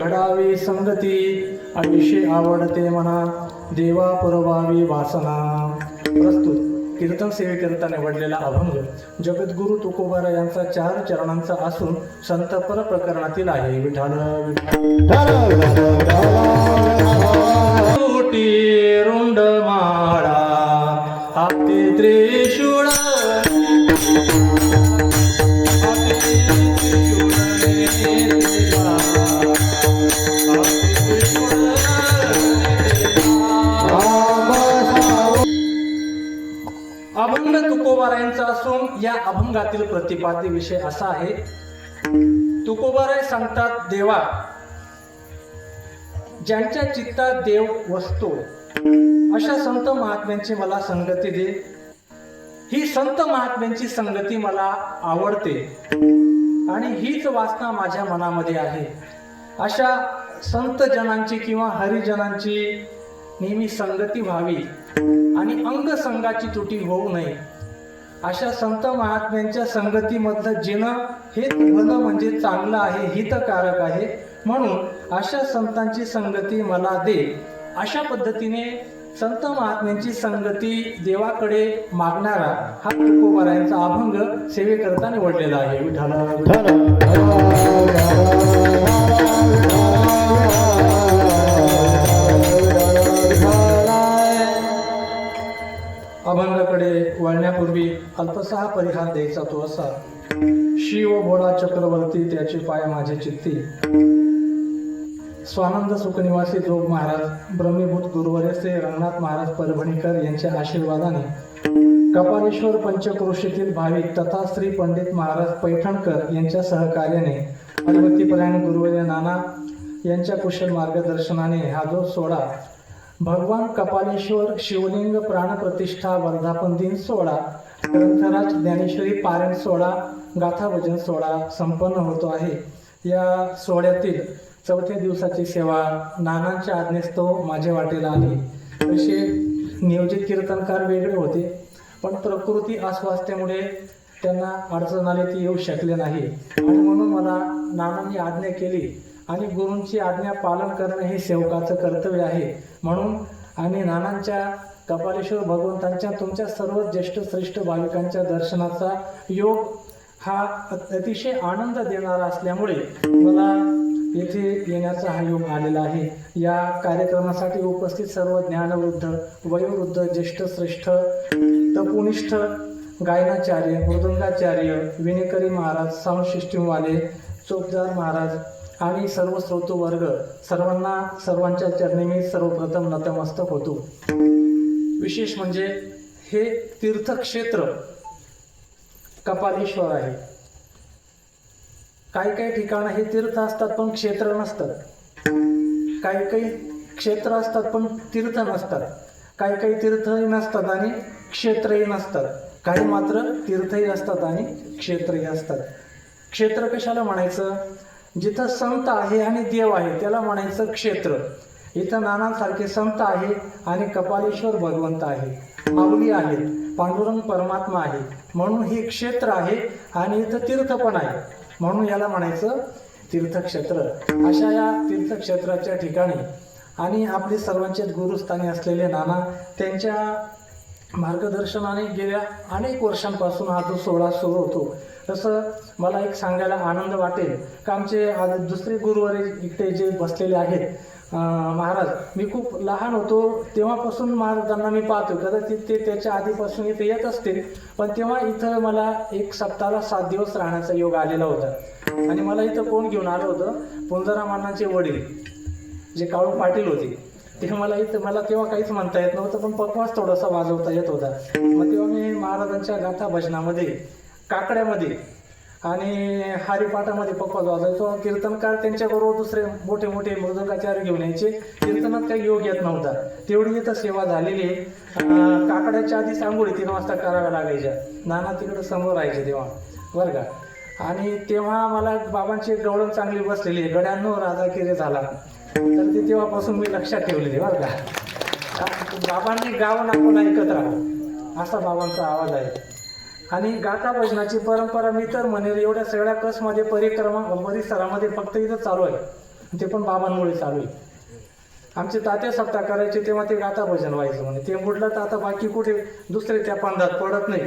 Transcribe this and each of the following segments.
घडावी संगती आयुष्य आवडते मना देवा पुरवावी वासना. प्रस्तुत कीर्तन सेवेकरिता निवडलेला अभंग जगद्गुरु तुकोबारा यांचा 4 चरणांचा असून संतपर प्रकरणातील आहे. विठाल रुंड माळा हाती त्रिशूळ अभंग तुकोबारायांचा असून या अभंगातील प्रतिपाद्य विषय असा आहे. तुकोबाराय सांगतात, देवा ज्यांच्या चित्तात देव वसतो अशा संत महात्म्यांची मला संगती दे. ही संत महात्म्यांची संगती मला आवडते आणि हीच वासना माझ्या मनामध्ये आहे. अशा संत जनांची किंवा हरिजनांची नेहमी संगती व्हावी आणि अंगसंगाची तुटी होऊ नये. अशा संत महात्म्यांच्या संगतीमधलं जिणं हे भलं म्हणजे चांगलं आहे, हितकारक आहे. म्हणून अशा संतांची संगती मला दे. अशा पद्धतीने संत महात्म्यांची संगती देवाकडे मागणारा हा तुकोबारायांचा अभंग सेवेकरता निवडलेला आहे. अभंगाकडे वळण्यापूर्वी अल्पसा परिहार द्यायचा तो असा. शिव भोळा चक्रवर्ती त्याचे पाय माझे चित्ती. स्वानंद सुखनिवासी जोग महाराज ब्रह्मीभूत गुरुवर्य श्री रंगनाथ महाराज परभणीकर यांच्या आशीर्वादाने कपालेश्वर पंचक्रोशीतील भाविक तथा श्री पंडित महाराज पैठणकर यांच्या सहकार्याने हनुमतीपरायण गुरुवर्य नाना यांच्या कुशल मार्गदर्शनाने हा जो सोहळा भगवान कपालेश्वर शिवलिंग प्राणप्रतिष्ठा वर्धापन दिन सोहळा, ग्रंथराज ज्ञानेश्वरी पारायण सोहळा, गाथा भजन सोहळा संपन्न होतो आहे. या सोहळ्यातील 4थ्या दिवसाची सेवा नानांच्या आज्ञेस्तव माझ्या वाटेला आली. तसे नियोजित कीर्तनकार वेगळे होते, पण प्रकृती अस्वास्थ्यामुळे त्यांना अडचण आली, ती येऊ शकले नाही. आणि म्हणून मला नानांनी आज्ञा केली आणि गुरूंची आज्ञा पालन करणं हे सेवकाचं कर्तव्य आहे. म्हणून आम्ही नानांच्या कपालेश्वर भगवंतांच्या तुमच्या सर्व ज्येष्ठ श्रेष्ठ भाविकांच्या दर्शनाचा योग हा अतिशय आनंद देणारा असल्यामुळे मला येथे येण्याचा हा योग आलेला आहे. या कार्यक्रमासाठी उपस्थित सर्व ज्ञानवृद्ध, वयोवृद्ध, ज्येष्ठ श्रेष्ठ, तपोनिष्ठ, गायनाचार्य, मृदंगाचार्य, विनेकरी महाराज, साऊंड सिस्टीमवाले, चोपदार महाराज आणि सर्व श्रोतू वर्ग, सर्वांना सर्वांच्या चरणी मी सर्वप्रथम नतमस्तक होतो. विशेष म्हणजे हे तीर्थक्षेत्र कपालेश्वर आहे. काही ठिकाणं हे तीर्थ असतात पण क्षेत्र नसतात. काही क्षेत्र असतात पण तीर्थ नसतात. काही तीर्थही नसतात आणि क्षेत्रही नसतात. काही मात्र तीर्थही असतात आणि क्षेत्रही असतात. क्षेत्र कशाला म्हणायचं? जिथं संत आहे आणि देव आहे त्याला म्हणायचं क्षेत्र. इथं नानांसारखे संत आहे आणि कपालेश्वर भगवंत आहे, माऊली आहेत, पांडुरंग परमात्मा आहे, म्हणून हे क्षेत्र आहे. आणि इथं तीर्थ पण आहे, म्हणून याला म्हणायचं तीर्थक्षेत्र. अशा या तीर्थक्षेत्राच्या ठिकाणी आणि आपले सर्वांचे गुरुस्थानी असलेले नाना त्यांच्या मार्गदर्शनाने गेल्या अनेक वर्षांपासून हा जो सोहळा सुरू होतो. तसं मला एक सांगायला आनंद वाटेल का आमचे दुसरे गुरुवारी इकडे जे बसलेले आहेत महाराज, मी खूप लहान होतो तेव्हापासून महाराजांना मी पाहतो. कदाचित ते त्याच्या आधीपासून इथे येत असतील, पण तेव्हा इथं मला एक सप्ताहाला 7 दिवस राहण्याचा योग आलेला होता. आणि मला इथं कोण घेऊन आलं होतं? पुंजाराम अण्णांचे वडील जे काळू पाटील होते. ते मला तेव्हा काहीच म्हणता येत नव्हतं, पण पकवास थोडासा वाजवता येत होता. मग तेव्हा मी महाराजांच्या गाथा भजनामध्ये, काकड्यामध्ये आणि हरिपाठामध्ये पकवास वाजायचो. कीर्तनकार त्यांच्याबरोबर दुसरे मोठे मोठे मृदंगाचार्य घेऊन यायचे. कीर्तनात काही योग येत नव्हता. तेवढी इथं सेवा झालेली आहे. काकड्याच्या आधी आंघोळी 3 वाजता कराव्या लागायच्या. नाना तिकडं समोर राहायचे तेव्हा, बरं का. आणि तेव्हा मला बाबांची गवळण चांगली बसलेली आहे, गड्यांनो राजा किरे झाला. तर ते तेव्हापासून मी लक्षात ठेवलेले, बरं का. बाबांनी गावं आपण ऐकत राहा असा बाबांचा आवाज आहे. आणि गाथा भजनाची परंपरा मी तर म्हणेल एवढ्या सगळ्या कसमध्ये परिसरामध्ये फक्त इथं चालू आहे. ते पण बाबांमुळे चालू आहे. आमचे तात्या सप्ताह करायचे तेव्हा ते गाथा भजन व्हायचं म्हणे. ते म्हटलं तर आता बाकी कुठे दुसरे त्या पंधात पडत नाही.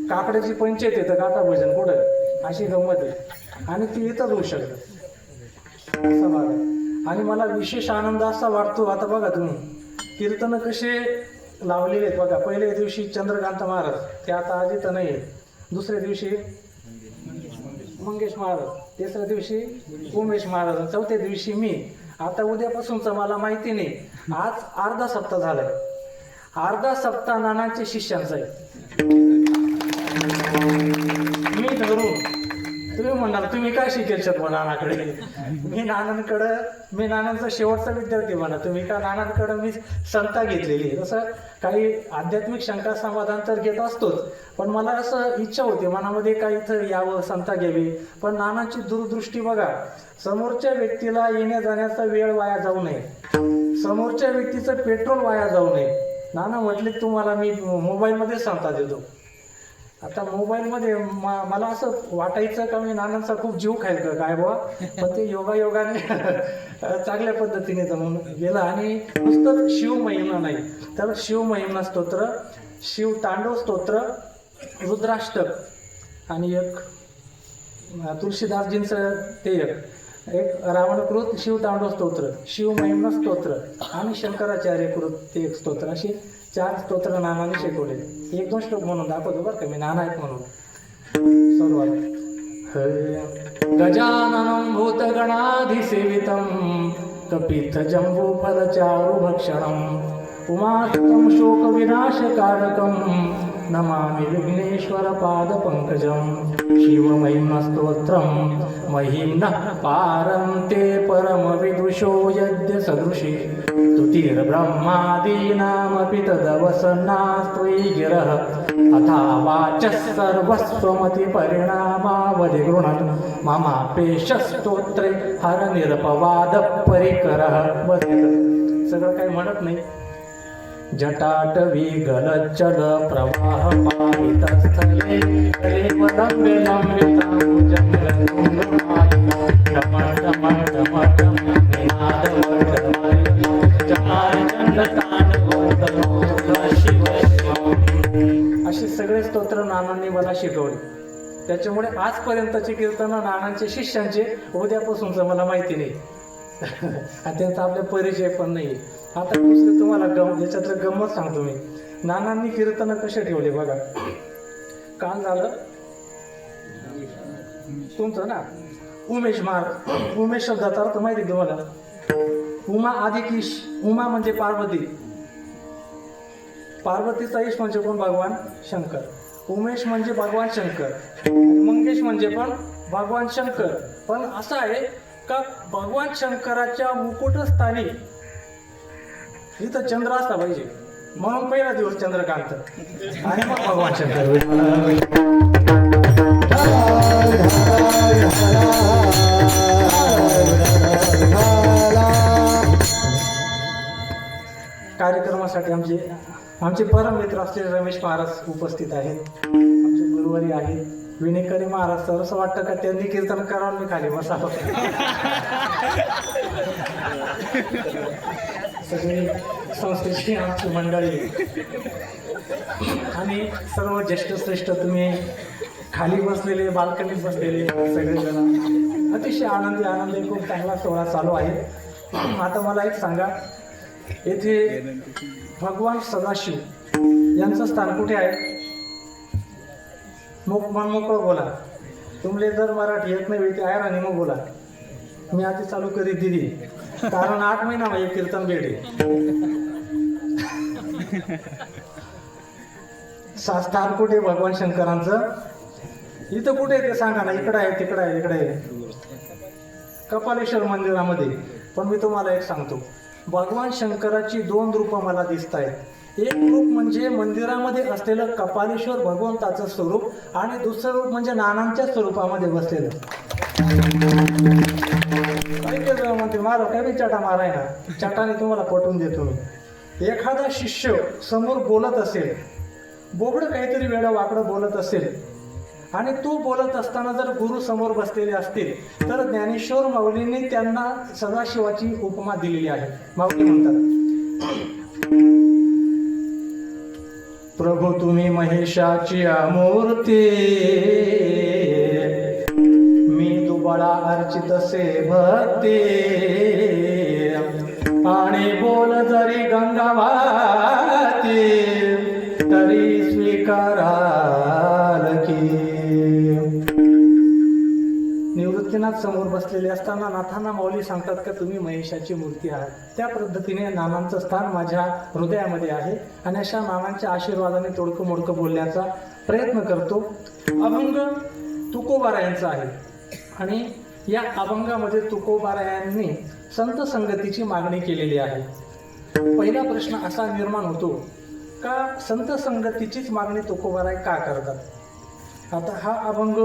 काकड्याची पंचायत आहे तर गाथा भजन कुठं, अशी गंमत आहे. आणि ती इथंच होऊ शकतं असं भाग आहे. आणि मला विशेष आनंद असा वाटतो, आता बघा तुम्ही कीर्तन कसे लावलेले आहेत बघा. पहिल्या दिवशी चंद्रकांत महाराज, ते आता आजी तर नाही आहे. दुसऱ्या दिवशी मंगेश महाराज, तिसऱ्या दिवशी उमेश महाराज, चौथ्या दिवशी मी. आता उद्यापासूनचं मला माहिती नाही. आज अर्धा सप्ताह झालाय. अर्धा सप्ताह नानांच्या शिष्यांचा आहे. मी धरून तुम्ही म्हणाल तुम्ही काय शिकेल शकतो नानाकडे. मी नानांचा शेवटचा विद्यार्थी म्हणा तुम्ही का. नानांकडे मी संता घेतलेली. तसं काही आध्यात्मिक शंका समाधान तर घेत असतोच, पण मला असं इच्छा होती मनामध्ये काय इथं यावं, संता घ्यावी. पण नानांची दूरदृष्टी बघा, समोरच्या व्यक्तीला येण्या जाण्याचा वेळ वाया जाऊ नये, समोरच्या व्यक्तीचं पेट्रोल वाया जाऊ नये. नाना म्हटले तुम्हाला मी मोबाईलमध्ये संता देतो. आता मोबाईलमध्ये मला असं वाटायचं का मी नानांचा खूप जीव खाईल का काय बुवा, पण ते योगायोगाने चांगल्या पद्धतीने जमून गेलं. आणि नुसतं शिवमहिमा नाही तर शिवमहिमा स्तोत्र, शिव तांडव स्तोत्र, रुद्राष्टक आणि एक तुलसीदासजींचं ते एक रावणकृत शिवतांडव स्तोत्र, शिवमहिमा स्तोत्र आणि शंकराचार्यकृत ते एक स्तोत्र, अशी 4 स्तोत्र नानाने शिकवले. 1-2 श्लोक म्हणून दाखवतो बरं का मी, नाना आहेत म्हणून. सर्वात गजाननं भूतगणाधिसेवितं कपित्थ जम्बूफलचारुभक्षणं उमासुतं शोकविनाशकारकं नमामि विघ्नेश्वर पादपङ्कजं. शिवमहिमस्तोत्रं महिम्नः पारन्ते परमविदुषो यद्य सदृशे स्तुतिर्ब्रह्मादीनामपि तदवसन्नास्त्वयि गिरः अथा वाचः सर्वस्वमतिपरिणामावधि गृह्णन् ममापेशस्तोत्रे हरनिरपवादपरिकरः. सगळं काही म्हणत नाही. जटाटवी गलच्चल प्रवाह पालितस्थले कलेवलंबे अशी सगळे स्तोत्र नानांनी मला शिकवले. त्याच्यामुळे आजपर्यंतचे कीर्तन नानांचे शिष्यांचे उद्यापासूनचं मला माहिती नाही. त्यांचा आपल्या परिचय पण नाही. आता दुसरे तुम्हाला याच्यातलं गंमत सांगतो मी. नानांनी कीर्तन कसे ठेवले बघा. काल झालं तुमचं ना उमेश महाराज. उमेश शब्दाचा अर्थ माहिती तुम्हाला. उमा अधिक ईश. उमा म्हणजे पार्वती, पार्वतीचा ईश म्हणजे कोण, भगवान शंकर. उमेश म्हणजे भगवान शंकर, मंगेश म्हणजे पण भगवान शंकर. पण असं आहे का भगवान शंकराच्या मुकुटस्थानी इथं चंद्र असला पाहिजे, म्हणून पहिला दिवस चंद्रकांत आणि मग भगवान शंकर. कार्यक्रमासाठी आमचे परम मित्र असलेले रमेश महाराज उपस्थित आहेत. आमचे गुरुवारी आहेत विनेकरी महाराज. तर असं वाटतं का त्यांनी कीर्तन करावं मी खाली बसावं. सगळी संस्थेची आमची मंडळी आणि सर्व ज्येष्ठ श्रेष्ठ तुम्ही खाली बसलेले, बाल्कनीत बसलेले सगळेजण अतिशय आनंदी खूप चांगला सोहळा चालू आहे. आता मला एक सांगा, येथे भगवान सदाशिव यांचं स्थान कुठे आहे? मोकळं बोला. तुमले जर मराठी येत नाही ते आहे आणि मग बोला. मी आधी चालू करीत दिली, कारण 8 महिना माझे कीर्तन भेटे. स्थान कुठे भगवान शंकरांचं? इथं कुठे ते सांगा ना. इकडं आहे, तिकडं आहे, इकडे आहे, कपालेश्वर मंदिरामध्ये. पण मी तुम्हाला एक सांगतो, भगवान शंकराची 2 रूपं मला दिसत आहेत. एक रूप म्हणजे मंदिरामध्ये असलेलं कपालेश्वर भगवंताचं स्वरूप आणि दुसरं रूप म्हणजे नानांच्या स्वरूपामध्ये बसलेलं. म्हणते मारो काय बी चटा माराय ना, चटाने तुम्हाला पटवून देतो मी. एखादा शिष्य समोर बोलत असेल, बोबडं काहीतरी वेळा वाकडं बोलत असेल आणि तो बोलत असताना जर गुरु समोर बसलेले असतील तर ज्ञानेश्वर माऊलींनी त्यांना सदाशिवाची उपमा दिलेली आहे. माऊली म्हणतात, प्रभू तुम्ही महेशाची मूर्ती, मी दुबळा अर्चित से भक्ती, आणि बोल जरी गंगावाती तरी स्वीकाराल की. निवृत्तीनाथ समोर बसलेले असताना नाथांना माऊली सांगतात का तुम्ही महेशाची मूर्ती आहात. त्या पद्धतीने नानांचं स्थान माझ्या हृदयामध्ये आहे आणि अशा नानांच्या आशीर्वादाने तोडकं मोडकं बोलण्याचा प्रयत्न करतो. अभंग तुकोबारायांचा आहे आणि या अभंगामध्ये तुकोबारायांनी संत संगतीची मागणी केलेली आहे. पहिला प्रश्न असा निर्माण होतो का संत संगतीचीच मागणी तुकोबाराय का करतात. आता हा अभंग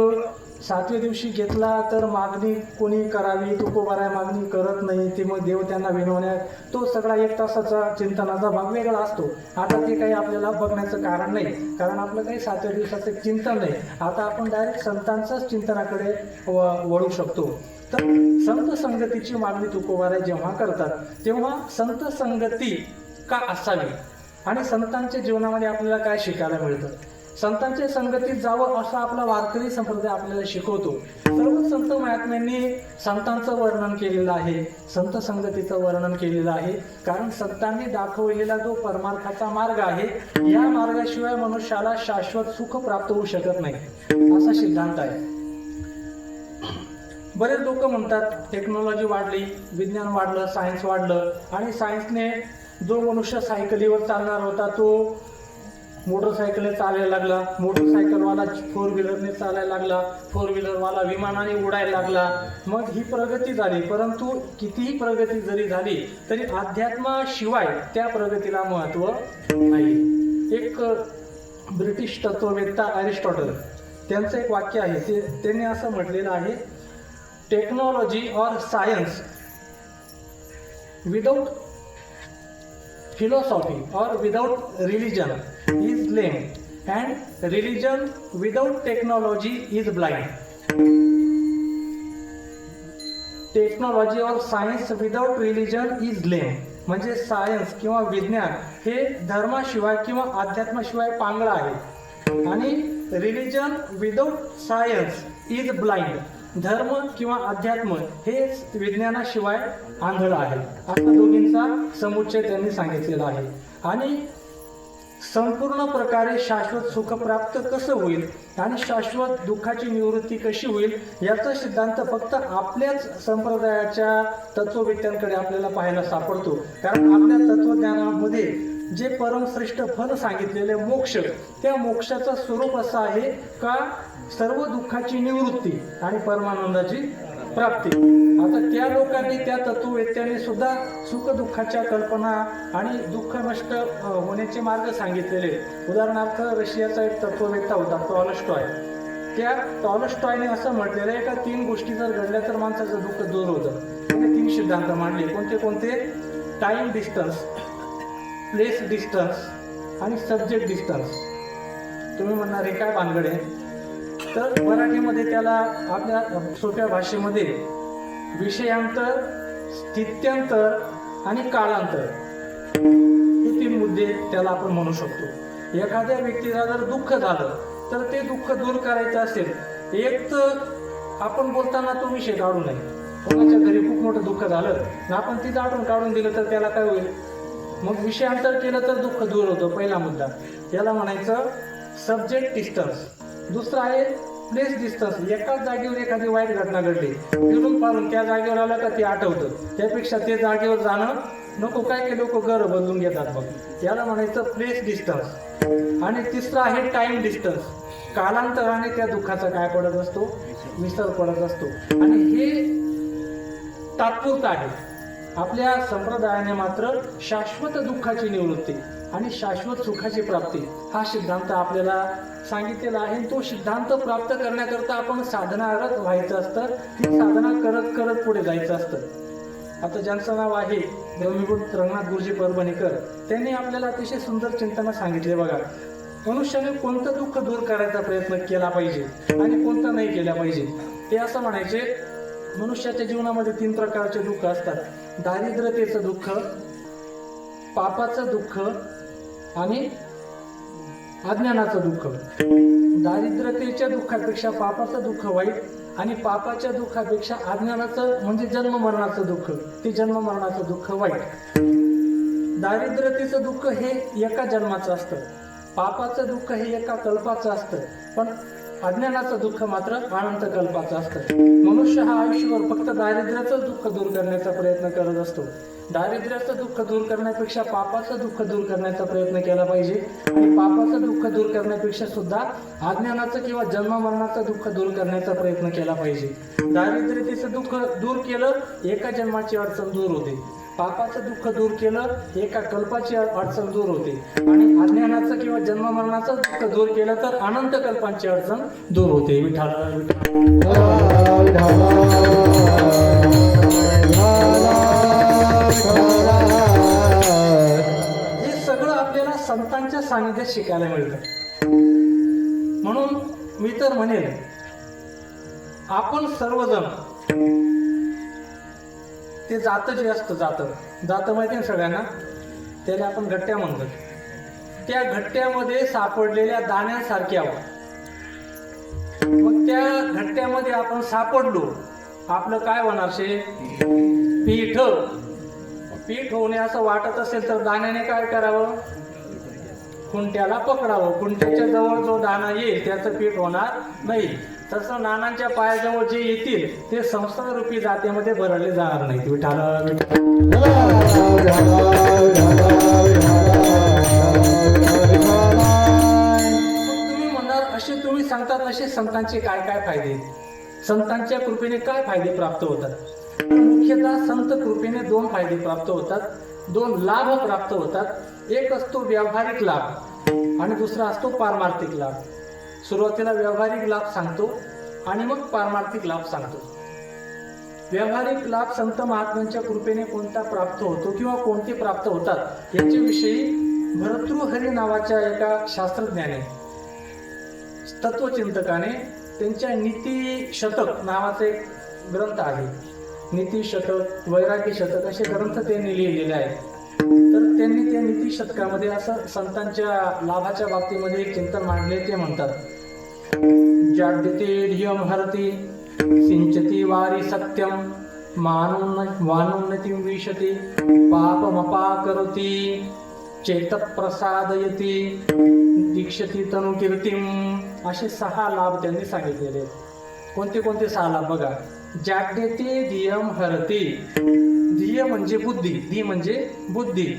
7व्या दिवशी घेतला तर मागणी कोणी करावी, तुकोबाराय मागणी करत नाही, ते मग देव त्यांना विनवण्यात तो सगळा 1 तासाचा चिंतनाचा भाग वेगळा असतो. आता ते काही आपल्याला बघण्याचं कारण नाही, कारण आपलं काही 7व्या दिवसाचं चिंतन नाही. आता आपण डायरेक्ट संतांच्याच चिंतनाकडे वळू शकतो. तर संत संगतीची मागणी तुकोबाराय जेव्हा करतात तेव्हा संत संगती का असावी आणि संतांच्या जीवनामध्ये आपल्याला काय शिकायला मिळतं. संतांच्या संगतीत जावं असं आपला वारकरी संप्रदाय आपल्याला शिकवतो. सर्व संत महात्म्यांनी संतांचं वर्णन केलेलं आहे, संत संगतीचं वर्णन केलेलं आहे. कारण संतांनी दाखवलेला जो परमार्थाचा मार्ग आहे या मार्गाशिवाय मनुष्याला शाश्वत सुख प्राप्त होऊ शकत नाही असा सिद्धांत आहे. बरेच लोक म्हणतात टेक्नॉलॉजी वाढली, विज्ञान वाढलं, सायन्स वाढलं आणि सायन्सने जो मनुष्य सायकलीवर चालणार होता तो मोटरसायकलने चालायला लागला, मोटरसायकलवाला 4 व्हीलरने चालायला लागला, 4 व्हीलरवाला विमानाने उडायला लागला. मग ही प्रगती झाली. परंतु कितीही प्रगती जरी झाली तरी अध्यात्माशिवाय त्या प्रगतीला महत्त्व नाही. एक ब्रिटिश तत्ववेत्ता अरिस्टॉटल त्यांचं एक वाक्य आहे, त्यांनी असं म्हटलेलं आहे, टेक्नॉलॉजी और science without philosophy or without religion is lame and religion without technology is blind. Technology और सायन्स विदाउट रिलिजन इज लेम. म्हणजे सायन्स किंवा विज्ञान हे धर्माशिवाय किंवा अध्यात्माशिवाय पांगळं आहे आणि religion without science is blind. धर्म किंवा अध्यात्म हे विज्ञानाशिवाय आंधळ आहे. असा दोन्हींचा समुच्चय त्यांनी सांगितलेला आहे. आणि संपूर्ण प्रकारे शाश्वत सुख प्राप्त कसं होईल आणि शाश्वत दुःखाची निवृत्ती कशी होईल याचा सिद्धांत फक्त आपल्याच संप्रदायाच्या तत्ववेत्यांकडे आपल्याला पाहायला सापडतो. कारण आपल्या तत्वज्ञानामध्ये जे परमश्रेष्ठ फल सांगितलेले मोक्ष, त्या मोक्षाचं स्वरूप असं आहे का सर्व दुःखाची निवृत्ती आणि परमानंदाची प्राप्ती. आता त्या लोकांनी, त्या तत्ववेत्यांनी सुद्धा सुख दुःखाच्या कल्पना आणि दुःख नष्ट होण्याचे मार्ग सांगितलेले. उदाहरणार्थ रशियाचा एक तत्ववेत्ता होता टॉलस्टॉय. त्या टॉलस्टॉयने असं म्हटलेलं आहे का 3 गोष्टी जर घडल्या तर माणसाचं दुःख दूर होतं. त्याने 3 सिद्धांत मांडले. कोणते कोणते? टाइम डिस्टन्स, प्लेस डिस्टन्स आणि सब्जेक्ट डिस्टन्स. तुम्ही म्हणणार हे काय भानगड आहे? तर मराठीमध्ये त्याला आपल्या सोप्या भाषेमध्ये विषयांतर, स्थित्यांतर आणि काळांतर हे 3 मुद्दे त्याला आपण म्हणू शकतो. एखाद्या व्यक्तीला जर दुःख झालं तर ते दुःख दूर करायचं असेल, एक तर आपण बोलताना तो विषय काढू नये. कोणाच्या घरी खूप मोठं दुःख झालं आणि आपण ती काढून दिलं तर त्याला काय होईल? मग विषयांतर केलं तर दुःख दूर होतं. पहिला मुद्दा याला म्हणायचं सब्जेक्ट डिस्टन्स. दुसरं आहे प्लेस डिस्टन्स. एकाच जागेवर एखादी वाईट घटना घडली, फिरून पारून त्या जागेवर आलं का ते आठवतं, त्यापेक्षा ते जागेवर जाणं नको. काय लोक घर बदलून घेतात. मग याला म्हणायचं प्लेस डिस्टन्स. आणि तिसरं आहे टाइम डिस्टन्स. कालांतराने त्या दुःखाचा काय पडत असतो? विसर पडत असतो. आणि हे तात्पुरतं आहे. आपल्या संप्रदायाने मात्र शाश्वत दुःखाची निवृत्ती आणि शाश्वत सुखाची प्राप्ती हा सिद्धांत आपल्याला सांगितलेला आहे. तो सिद्धांत प्राप्त करण्याकरता आपण साधनारत व्हायचं असतं. ती साधना करत करत पुढे जायचं असतं. आता ज्यांचं नाव आहे ब्रह्मगुरु रंगनाथ गुरुजी परभणीकर, त्यांनी आपल्याला अतिशय सुंदर चिंतन सांगितले बघा. मनुष्याने कोणतं दुःख दूर करायचा प्रयत्न केला पाहिजे आणि कोणतं नाही केला पाहिजे. ते असं म्हणायचे, मनुष्याच्या जीवनामध्ये 3 प्रकारचे दुःख असतात. दारिद्र्यतेचं दुःख, पापाचं दुःख आणि अज्ञानाचं दुःख. दारिद्र्यतेच्या दुःखापेक्षा पापाचं दुःख वाईट आणि पापाच्या दुःखापेक्षा अज्ञानाचं म्हणजे जन्म मरणाचं दुःख, ते जन्म मरणाचं दुःख वाईट. दारिद्र्यतेचं दुःख हे एका जन्माचं असतं, पापाचं दुःख हे एका कल्पाचं असतं, पण अज्ञानाचं दुःख मात्र अनंत कल्पाचं असतं. मनुष्य हा आयुष्यभर फक्त दारिद्र्याचं दुःख दूर करण्याचा प्रयत्न करत असतो. दारिद्र्याचं दुःख दूर करण्यापेक्षा पापाचं दुःख दूर करण्याचा प्रयत्न केला पाहिजे आणि पापाचं दुःख दूर करण्यापेक्षा सुद्धा अज्ञानाचं किंवा जन्म मरणाचं दुःख दूर करण्याचा प्रयत्न केला पाहिजे. दारिद्र्यतेचं दुःख दूर केलं, एका जन्माची अडचण दूर होते. पापाचं दुःख दूर केलं, एका कल्पाची अडचण दूर होते आणि अज्ञानाचं किंवा जन्म मरणाचं दुःख दूर केलं तर अनंत कल्पांची अडचण दूर होते. हे सगळं आपल्याला संतांच्या सानिध्यात शिकायला मिळतं. म्हणून मी तर म्हणेल, आपण सर्वजण ते जातं जे असतं, जातं माहिती ना सगळ्यांना, त्याला आपण घट्ट्या म्हणतो. त्या घट्ट्यामध्ये सापडलेल्या दाण्यांसारखे आहोत. मग त्या घट्ट्यामध्ये आपण सापडलो, आपलं काय होणार शे? पीठ होणे असं वाटत असेल तर दाण्याने काय करावं? खुंट्याला पकडावं. खुंट्याच्या जवळ जो दाणा येईल त्याचं पीठ होणार नाही. तसं नानांच्या पायाजवळ जे येतील ते संसार रूपी जातेमध्ये भरले जाणार नाही. तुम्ही म्हणणार, असे तुम्ही सांगतात, असे संतांचे काय काय फायदे? संतांच्या कृपेने काय फायदे प्राप्त होतात? मुख्यतः संत कृपेने 2 फायदे प्राप्त होतात, 2 लाभ प्राप्त होतात. एक असतो व्यावहारिक लाभ आणि दुसरा असतो पारमार्थिक लाभ. सुरुवातीला व्यावहारिक लाभ सांगतो आणि मग पारमार्थिक लाभ सांगतो. व्यावहारिक लाभ संत महात्म्यांच्या कृपेने कोणता प्राप्त होतो किंवा कोणते प्राप्त होतात याच्याविषयी भर्तृहरी नावाच्या एका शास्त्रज्ञाने, तत्वचिंतकाने, त्यांच्या नीती शतक नावाचा एक ग्रंथ आहे. नीती शतक, वैरागी शतक असे ग्रंथ त्यांनी लिहिलेले आहेत. तर त्यांनी त्या नीती शतकामध्ये असं संतांच्या लाभाच्या बाबतीमध्ये एक चिंतन मांडले. ते म्हणतात, जाड्यते धियम हरति सिंचती वारी सत्यम वानुन्नतिं विशति पापमपाकरोति चेत प्रसादयति दीक्षति तनुकीर्तिम. असे 6 लाभ त्यांनी सांगितलेले. कोणते कोणते 6 लाभ बघा. जाड्यते धियम हरति. धिय म्हणजे बुद्धी, धी म्हणजे बुद्धी.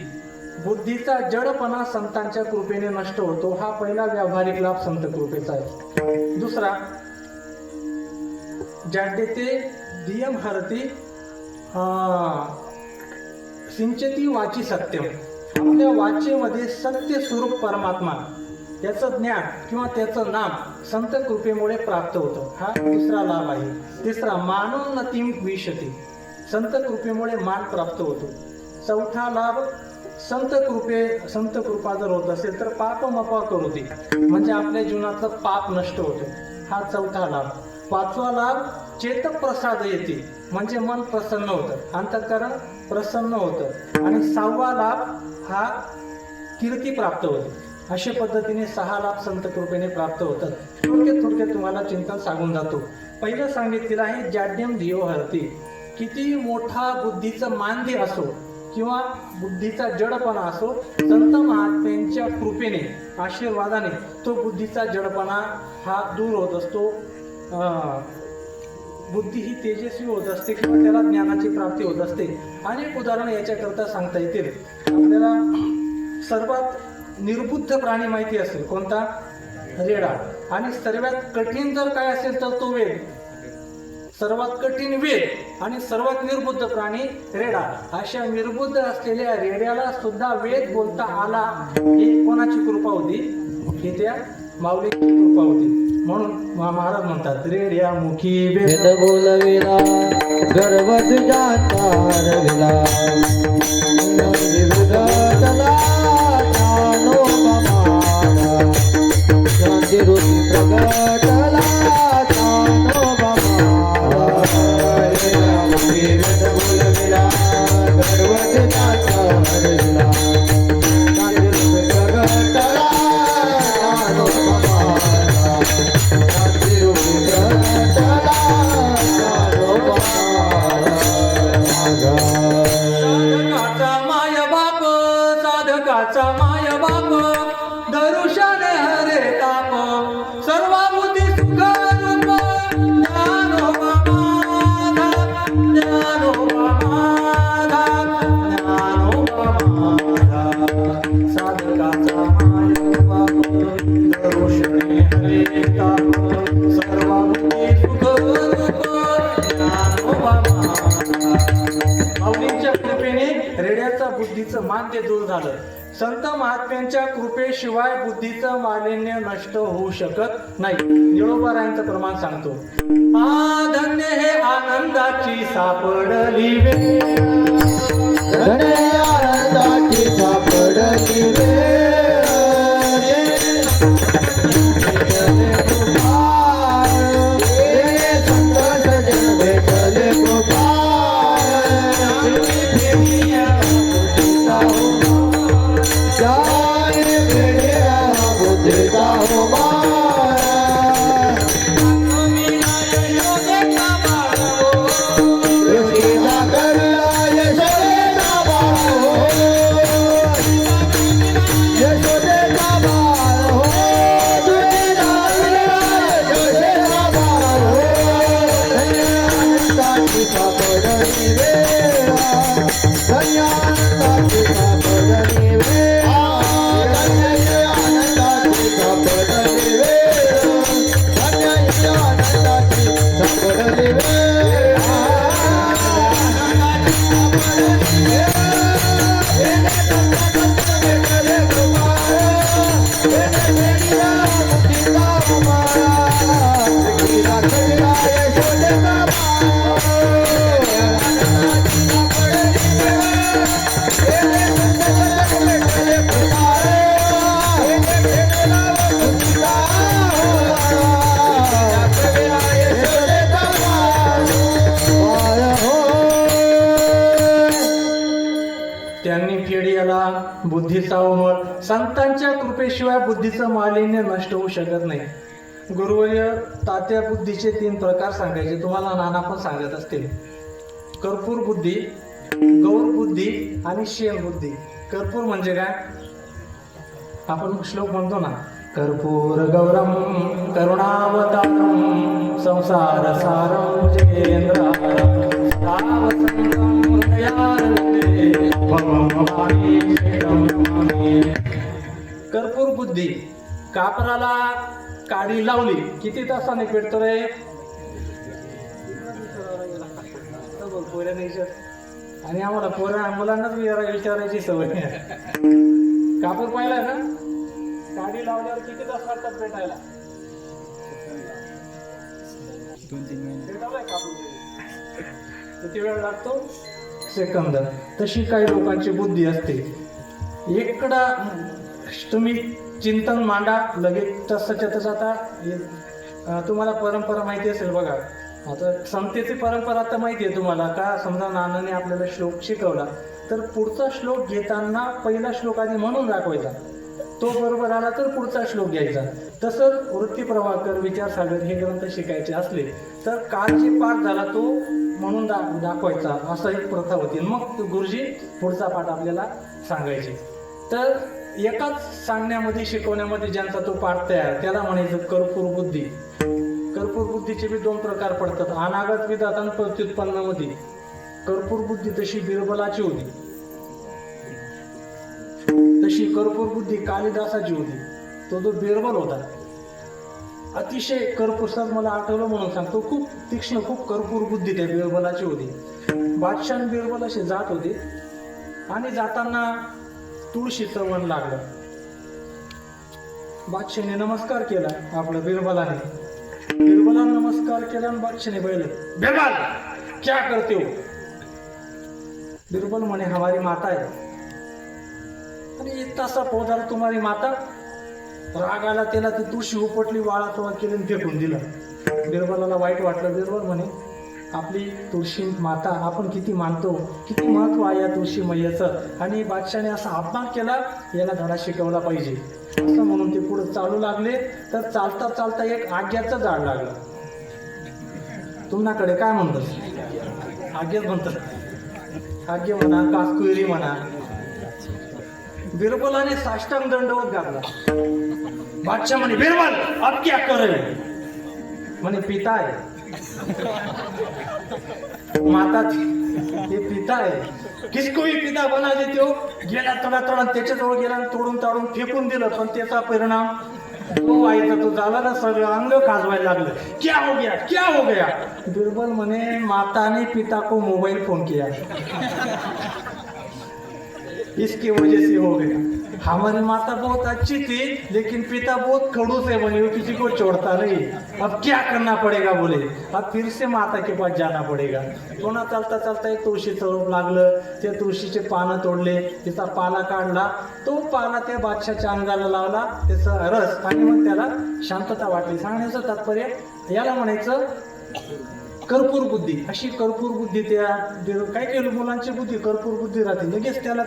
बुद्धीचा जडपणा संतांच्या कृपेने नष्ट होतो. हा पहिला व्यावहारिक लाभ संत कृपेचा आहे. दुसरा, जाड्यते धियम हरति सिंचती वाची सत्यम. आपल्या वाचेमध्ये सत्य स्वरूप परमात्मा त्याचं ज्ञान किंवा त्याचं नाम संत कृपेमुळे प्राप्त होतं. हा दुसरा लाभ आहे. तिसरा, मानोन्नतिं विशति. संत कृपेमुळे मान प्राप्त होतो. चौथा लाभ, संत कृपा जर होत असेल तर पापमपाकरोति, म्हणजे आपल्या जीवनातलं पाप नष्ट होतं. हा चौथा लाभ. 5वा लाभ, चेत प्रसादयति, म्हणजे मन प्रसन्न होतं, अंतःकरण प्रसन्न होतं. आणि 6वा लाभ हा कीर्ती प्राप्त होते. अशा पद्धतीने 6 लाभ संत कृपेने प्राप्त होतात. थोडक्यात तुम्हाला चिंतन सांगून जातो. पहिलं सांगितलेलं आहे जाड्यम धियो हरति. किती मोठा बुद्धीचं मांद्य असो किंवा बुद्धीचा जडपणा असो, संत महात्म्यांच्या कृपेने, आशीर्वादाने तो बुद्धीचा जडपणा हा दूर होत असतो. बुद्धी ही तेजस्वी होत असते किंवा त्याला ज्ञानाची प्राप्ती होत असते. अनेक उदाहरणं याच्याकरता सांगता येतील. आपल्याला सर्वात निर्बुद्ध प्राणी माहिती असेल कोणता? रेडा. आणि सर्वात कठीण जर काय असेल तर तो वेद. सर्वात कठीण वेद आणि सर्वात निर्बुद्ध प्राणी रेडा. अशा निर्बुद्ध असलेल्या रेड्याला सुद्धा वेद बोलता आला. ही कोणाची कृपा होती? ही त्या माऊलीची कृपा होती. म्हणून महाराज म्हणतात, रेड्या मुखी वेद बोलविला गर्व तुझ्या विला विरुद्ध संतांच्या कृपेने रेड्याचा बुद्धीचं मांद्य दूर झालं. संत महात्म्यांच्या कृपेशिवाय बुद्धीचं मालिन्य नष्ट होऊ शकत नाही. निळोबारायांचं प्रमाण सांगतो. धन्य हे आनंदाची सापडली वेळ, धन्य आनंदाची सापडली वेळ, संत सजन भेटले गोपाळ, जाय भेड्या बुद्धीचा उमाळ, योगीला करला यशोदेचा बाळ हो, यशोदेचा बाळ हो, योगीला करला यशोदेचा बाळ हो, धन्य आनंदाची सापडली वेळ, धन्य आनंदाची सापडली वेळ, धन्य आनंदाची सापडली वेळ, धन्य आनंदाची सापडली वेळ. त्यांनी फेडियाला बुद्धीचा उमळ. संतांच्या कृपेशिवाय बुद्धीचं मालिन्य नष्ट होऊ शकत नाही. गुरुवर्य तात्या बुद्धीचे 3 प्रकार सांगायचे. तुम्हाला नाना पण सांगत असतील. कर्पूर बुद्धी, गौर बुद्धी आणि शेण बुद्धी. कर्पूर म्हणजे काय? आपण श्लोक म्हणतो ना, कर्पूर गौरम करुणावतारम संसार सारम जयेंद्रारम कर्पूर बुद्धी. कापराला काडी लावली किती तासाने पेटतो रे? आणि आम्हाला मुलांनाच विचारायची सवय. कापूर पाहिला ना, काडी लावल्यावर किती तास लागतात पेटायला? 2-3 कापूर किती वेळ लागतो? सेकंद. तशी काही लोकांची बुद्धी असते. एकदा तुम्ही चिंतन मांडा, लगेच तसंच्या तसं. आता तुम्हाला परंपरा माहिती असेल बघा. आता समतेची परंपरा आता माहिती आहे तुम्हाला का? समजा नानाने आपल्याला श्लोक शिकवला तर पुढचा श्लोक घेताना पहिला श्लोक आधी म्हणून दाखवायचा. तो बरोबर आला तर पुढचा श्लोक घ्यायचा. तसंच वृत्ती प्रभाकर, विचारसागर हे ग्रंथ शिकायचे असले तर काल जे पाठ झाला तो म्हणून दाखवायचा. असं एक प्रथा होती. मग गुरुजी पुढचा पाठ आपल्याला सांगायचे. तर एकाच सांगण्यामध्ये, शिकवण्यामध्ये ज्यांचा तो पाठ तयार, त्याला म्हणायचं कर्पूर बुद्धी. कर्पूर बुद्धीचे बी 2 प्रकार पडतात. अनागत विधात आणि प्रत्युत्पन्नामध्ये. कर्पूर बुद्धी तशी बिरबलाची होती. तशी कर्पूर बुद्धी कालिदासाची होती. तो जो बिरबल होता, अतिशय कर्पूरसाच मला आठवलं म्हणून सांगतो. खूप तीक्ष्ण, खूप कर्पूर बुद्धी त्या बिरबलाची होती. बादशाह आणि बिरबल असे जात होते आणि जाताना तुळशीचं वन लागलं. बादशाहने नमस्कार केला आपल्या बिरबलाने. बिरबलाने नमस्कार केला आणि बादशाहने पाहिलं, बिरबल क्या करते हो? बिरबल म्हणे हमारी माता है. आणि इतका सा पौधा तुम्हारी माता. राग आला त्याला, ती तुळशी उपटली, वाळा केली आणि फेकून दिलं. बिरबलाला वाईट वाटलं. बिरबल म्हणे आपली तुळशी माता आपण किती मानतो, किती महत्व आहे या तुळशी मैयाचं, आणि बादशाने असा अपमान केला, याला धडा शिकवला पाहिजे असं म्हणून ते पुढे चालू लागले. तर चालता चालता एक आग्याचं झाड लागलं. तुमच्याकडे काय म्हणतात? आग्याच म्हणतात. आग्य म्हणा, कासकुरी म्हणा. बिरबलाने साष्टांग दंडवत घातला. बादशाह म्हणे बिरबल अब क्या करे? म्हणे पिता है. माता हे पिता आहे, किसको भी पिता बना देते हो. गेला तोडा त्याच्याजवळ गेला, तोडून ताडून फेकून दिलं. पण त्याचा परिणाम तो व्हायचा तो झाला ना, सगळं अंग खाजवायला लागलं. क्या हो गया, क्या हो गया? बिरबल म्हणे माता ने पिता को मोबाइल फोन किया. इसकी वजह से हो गया। हमारी माता बहुत अच्छी थी लेकिन पिता बहुत खड़ूस है बोले, वो किसी को छोड़ता नहीं। अब क्या करना पड़ेगा बोले, अब फिर से माता के पास जाना पड़ेगा। पुन्हा चालता चालता एक तुळशीचं रोप लागलं, त्या तुळशीचे पानं तोडले, तिचा पाला काढला, तो पाला त्या बादशाच्या अंगाला लावला, त्याचा रस, आणि मग त्याला शांतता वाटली। सांगण्याचं तात्पर्य याला म्हणायचं कर्पूर बुद्धी। अशी कर्पूर बुद्धी त्या काय केलं, मुलांची बुद्धी कर्पूर बुद्धी राहते, लगेच त्याला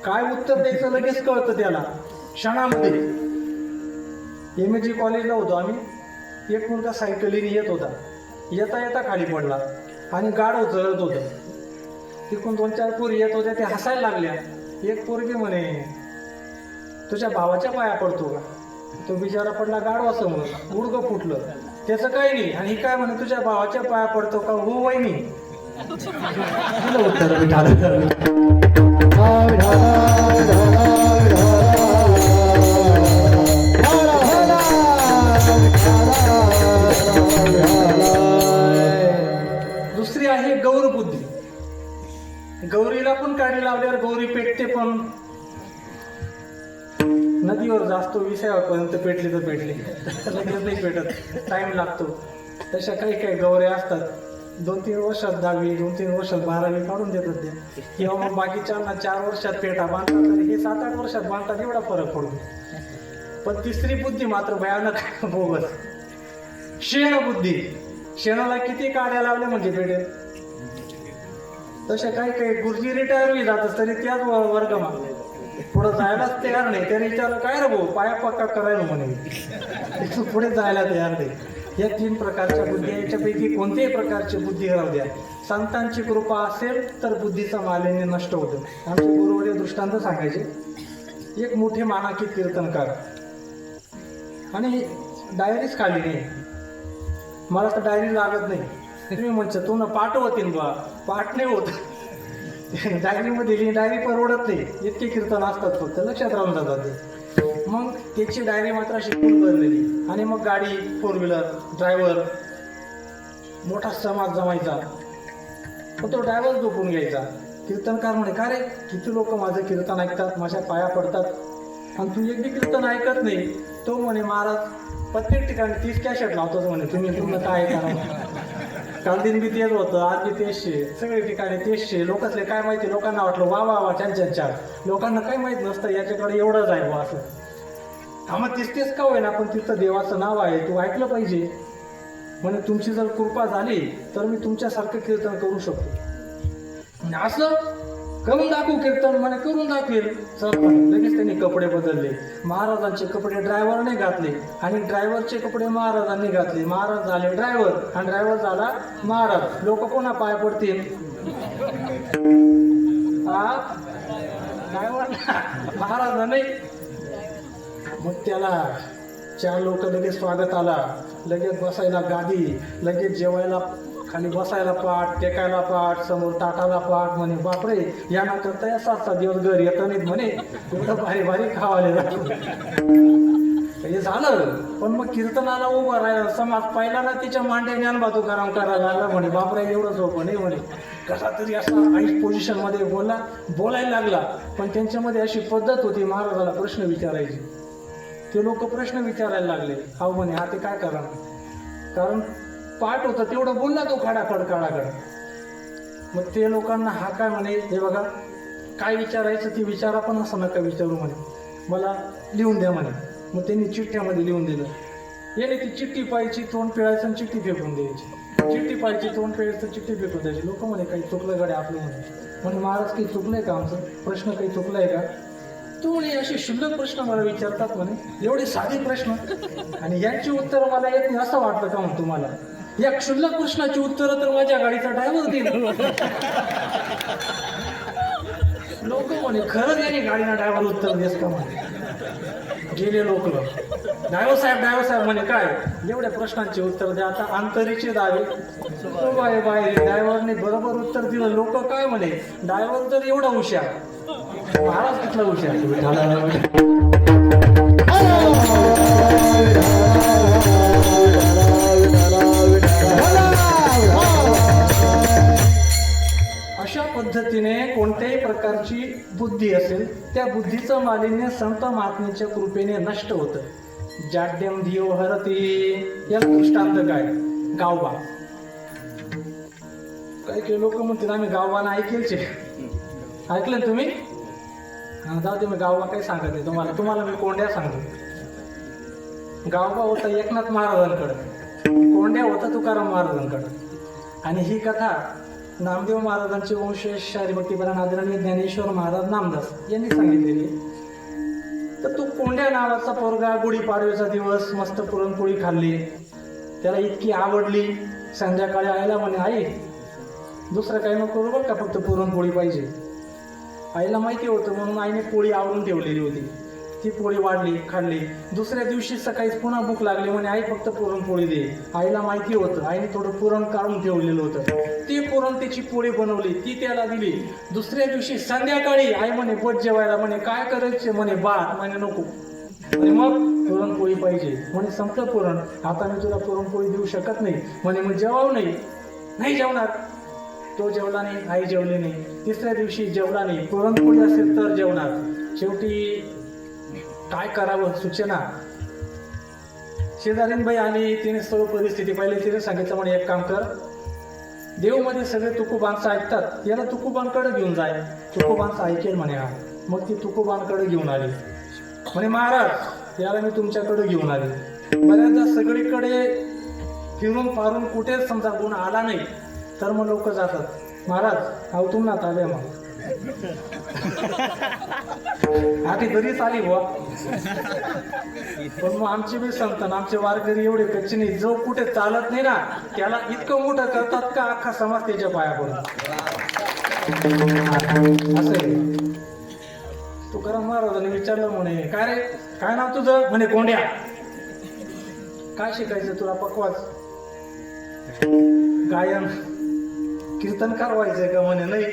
काय उत्तर द्यायचं लगेच कळतं त्याला क्षणामध्ये। MG कॉलेजला होतो आम्ही, एक मुलगा सायकलीने येत होता, येता येता खाली पडला आणि गाढव जळत होतं। तिकडून 2-4 पोरी येत होत्या, ते हसायला लागल्या। एक पोरगी म्हणे तुझ्या भावाच्या पाया पडतो का? तो बिचारा पडला गाढवासमोर, गुडघं फुटलं, त्याचं काही नाही, आणि काय म्हणे तुझ्या भावाच्या पाया पडतो का? हो वहिनी। दिलं उत्तर दुसरी आहे गौर बुद्धी। गौरीला पण काडी लावल्यावर गौरी पेटते, पण नदीवर जास्त विषयापर्यंत पेटली तर पेटली, लगेच नाही पेटत, टाइम लागतो। तशा काही काही गौऱ्या असतात 2-3 वर्षात 10वी, 2-3 वर्षात 12वी काढून देतात ते, किंवा मग बाकीच्यांना 4 वर्षात पेटा बांधतात, तर हे 7-8 वर्षात बांधतात, एवढा फरक पडतो। पण तिसरी बुद्धी मात्र भयानक बोगस, शेण बुद्धी। शेणाला किती काड्या लावल्या म्हणजे पेटेल। तशा काही काही गुरुजी रिटायर होई जातात तरी त्याच वर्गमा पुढे जायलाच तयार नाही। त्याने विचारलं काय रे भाऊ, पाया पक्का करायला म्हणे, तू पुढे जायला तयार नाही। या 3 प्रकारच्या बुद्धी, याच्यापैकी कोणत्याही प्रकारची बुद्धी राहू द्या, संतांची कृपा असेल तर बुद्धीचं मालिन्य नष्ट होतं। आमचे गुरुवर्य दृष्टांत सांगायचे, एक मोठे मानाकीत कीर्तनकार, आणि डायरीच खाली नाही, मला तर डायरी लागत नाही। तुम्ही म्हणता तू ना पाठवतील बा, पाठ नाही होत डायरीमध्ये, डायरी परवडत नाही, इतके कीर्तन असतात, फक्त लक्षात राहून जातात ते। मग त्याची डायरी मात्र अशी फुल भरलेली, आणि मग गाडी 4 व्हीलर, ड्रायव्हर, मोठा समाज जमायचा, मग तो ड्रायव्हर झोपून घ्यायचा। कीर्तनकार म्हणे का रे, किती लोक माझं कीर्तन ऐकतात, माझ्या पाया पडतात, आणि तू एक बी कीर्तन ऐकत नाही। तो म्हणे महाराज प्रत्येक ठिकाणी 30 कॅसेट लावतोच म्हणे, तुम्ही काय करा, काल दिन बी तेच होतं, आज बी तेच शे, सगळे ठिकाणी तेच शे। लोकांसले काय माहिती, लोकांना वाटलं वा वा वा, छान, लोकांना काही माहित नसतं याच्याकडे एवढंच आहे बा असं। हा मग तेच का होईना, पण तिथं देवाचं नाव आहे, तू ऐकलं पाहिजे म्हणे, तुमची जर कृपा झाली तर मी तुमच्यासारखं कीर्तन करू शकतो। असं करून दाखवू कीर्तन म्हणे, करून दाखवेल चल म्हणे। लगेच त्यांनी कपडे बदलले, महाराजांचे कपडे ड्रायव्हरने घातले, आणि ड्रायव्हरचे कपडे महाराजांनी घातले। महाराज झाले ड्रायव्हर, आणि ड्रायव्हर झाला महाराज। लोक कोणा पाय पडतील? ड्रायव्हरला, महाराज नाही। मग त्याला 4 लोक लगेच स्वागत आला, लगेच बसायला गादी, लगेच जेवायला खाली बसायला पाठ, टेकायला पाठ, समोर ताटाला पाठ। म्हणे बापरे, यांना करता या 7-7 दिवस घर येतं नाहीत म्हणे, एवढं भारी खावाले जातो। हे झालं, पण मग कीर्तनाला उभं राहिला समाज पाहिला ना, तिच्या मांड्या ज्ञानबा तुकाराम करायला लागला। म्हणे बापरे, एवढं सोपं नाही म्हणे, कसा तरी असा ऐश पोझिशन मध्ये बोलायला लागला। पण त्यांच्यामध्ये अशी पद्धत होती, महाराजाला प्रश्न विचारायची, ते लोक प्रश्न विचारायला लागले। अहो म्हणे हा ते काय करा, कारण पाठ होतं तेवढं बोलला तो खडाखड। मग ते लोकांना हा काय म्हणे, हे बघा काय विचारायचं ते विचारा, पण असं नका विचारू म्हणे, मला लिहून द्या म्हणे। मग त्यांनी चिठ्ठ्यामध्ये लिहून दिलं, याने ती चिठ्ठी पाहायची, तोंड पिळायचं आणि चिठ्ठी फेकून द्यायची, चिठ्ठी पाहायची, तोंड पिळायचं, चिठ्ठी फेकून द्यायची। लोक म्हणे काही चुकलं गड्या आपलं म्हणे महाराज काही चुकलंय का आमचं, प्रश्न काही चुकलाय का? तू म्हणे असे क्षुल्लक प्रश्न मला विचारतात म्हणे, एवढे साधे प्रश्न, आणि यांची उत्तरं मला येत नाही असं वाटतं का म्हणून तुम्हाला? या क्षुल्लक प्रश्नाची उत्तरं तर माझ्या गाडीचा ड्रायव्हर देईल। लोक म्हणे खरंच याने गाडीला ड्रायव्हर उत्तर देस का म्हणे। गेले लोक, ड्रायव्हर साहेब म्हणे काय, एवढ्या प्रश्नांची उत्तर द्या, आता अंतरीचे दावे। बाय ड्रायव्हरने बरोबर उत्तर दिलं। लोक काय म्हणे, ड्रायव्हर तर एवढा हुशार, महाराज कितला हुशार। अशा पद्धतीने कोणत्याही प्रकारची बुद्धी असेल त्या बुद्धीचं मालिन्य संत महात्म्याच्या कृपेने नष्ट होतं. जाड्यम धियो हरती. याला दृष्टांत काय? गावबा. काही लोक म्हणतील आम्ही गावबाना ऐकेलचे. ऐकलं तुम्ही? जाऊ दे, मी गावबा काही सांगत नाही तुम्हाला मी कोंड्या सांगतो. गावबा होता एकनाथ महाराजांकडे, कोंड्या होता तुकाराम महाराजांकडे. आणि ही कथा नामदेव महाराजांचे वंशज हरिभक्तीपरायण आदरणीय ज्ञानेश्वर महाराज नामदास यांनी सांगितलेली. तर तो कोंड्या नावाचा पोरगा गुढीपाडव्याचा दिवस मस्त पुरणपोळी खाल्ली, त्याला इतकी आवडली. संध्याकाळी आईला म्हणे, आई दुसरं काही नको करू बरं का, फक्त पुरणपोळी पाहिजे. आईला माहिती होतं म्हणून आईने पोळी आवरून ठेवलेली होती. ती पोळी वाढली, खाल्ली. दुसऱ्या दिवशी सकाळीच पुन्हा भूक लागली, म्हणे आई फक्त पुरणपोळी दे. आईला माहिती होतं, आईने थोडं पुरण काढून ठेवलेलं होतं. ती पुरण त्याची पोळी बनवली, ती त्याला दिली. दुसऱ्या दिवशी संध्याकाळी आई म्हणे बस जेवायला. म्हणे काय करायचे? म्हणे भात. म्हणे नको. आणि मग पुरणपोळी पाहिजे. म्हणे संपलं पुरण, आता मी तुला पुरणपोळी देऊ शकत नाही. म्हणे मग जेवाव नाही जेवणार. तो जेवला नाही, आई जेवली नाही. तिसऱ्या दिवशी जेवला नाही, पुरणपोळी असेल तर जेवणार. शेवटी काय करावं सुचना. शेजारीनबाई आली, तिने सर्व परिस्थिती पाहिली. तिने सांगितलं म्हणे एक काम कर, देवमध्ये सगळे तुकोबांचं ऐकतात, याला तुकोबांकडे घेऊन जाय. तुकोबांचं ऐकेल म्हणे हा. मग ती तुकोबांकडे घेऊन आली. म्हणे महाराज याला मी तुमच्याकडे घेऊन आली. बऱ्याचदा सगळीकडे फिरून फारून कुठे समजा गुण आला नाही तर मग लोक जातात, महाराज अवतुमनात आले. मग आधी घरीच आली बुवा. पण मग आमचे बी संतान, आमचे वारकरी एवढे कच्चे नाही, जो कुठे चालत नाही ना त्याला इतकं मोठं करतात का अख्खा समाज त्याच्या पाया पडून. असं आहे. तुकाराम महाराजांनी विचारलं म्हणे काय रे, काय नाव तुझं? म्हणे कोंड्या. काय शिकायचं तुला? पकवाज, गायन, कीर्तनकार व्हायचंय का? म्हणे नाही.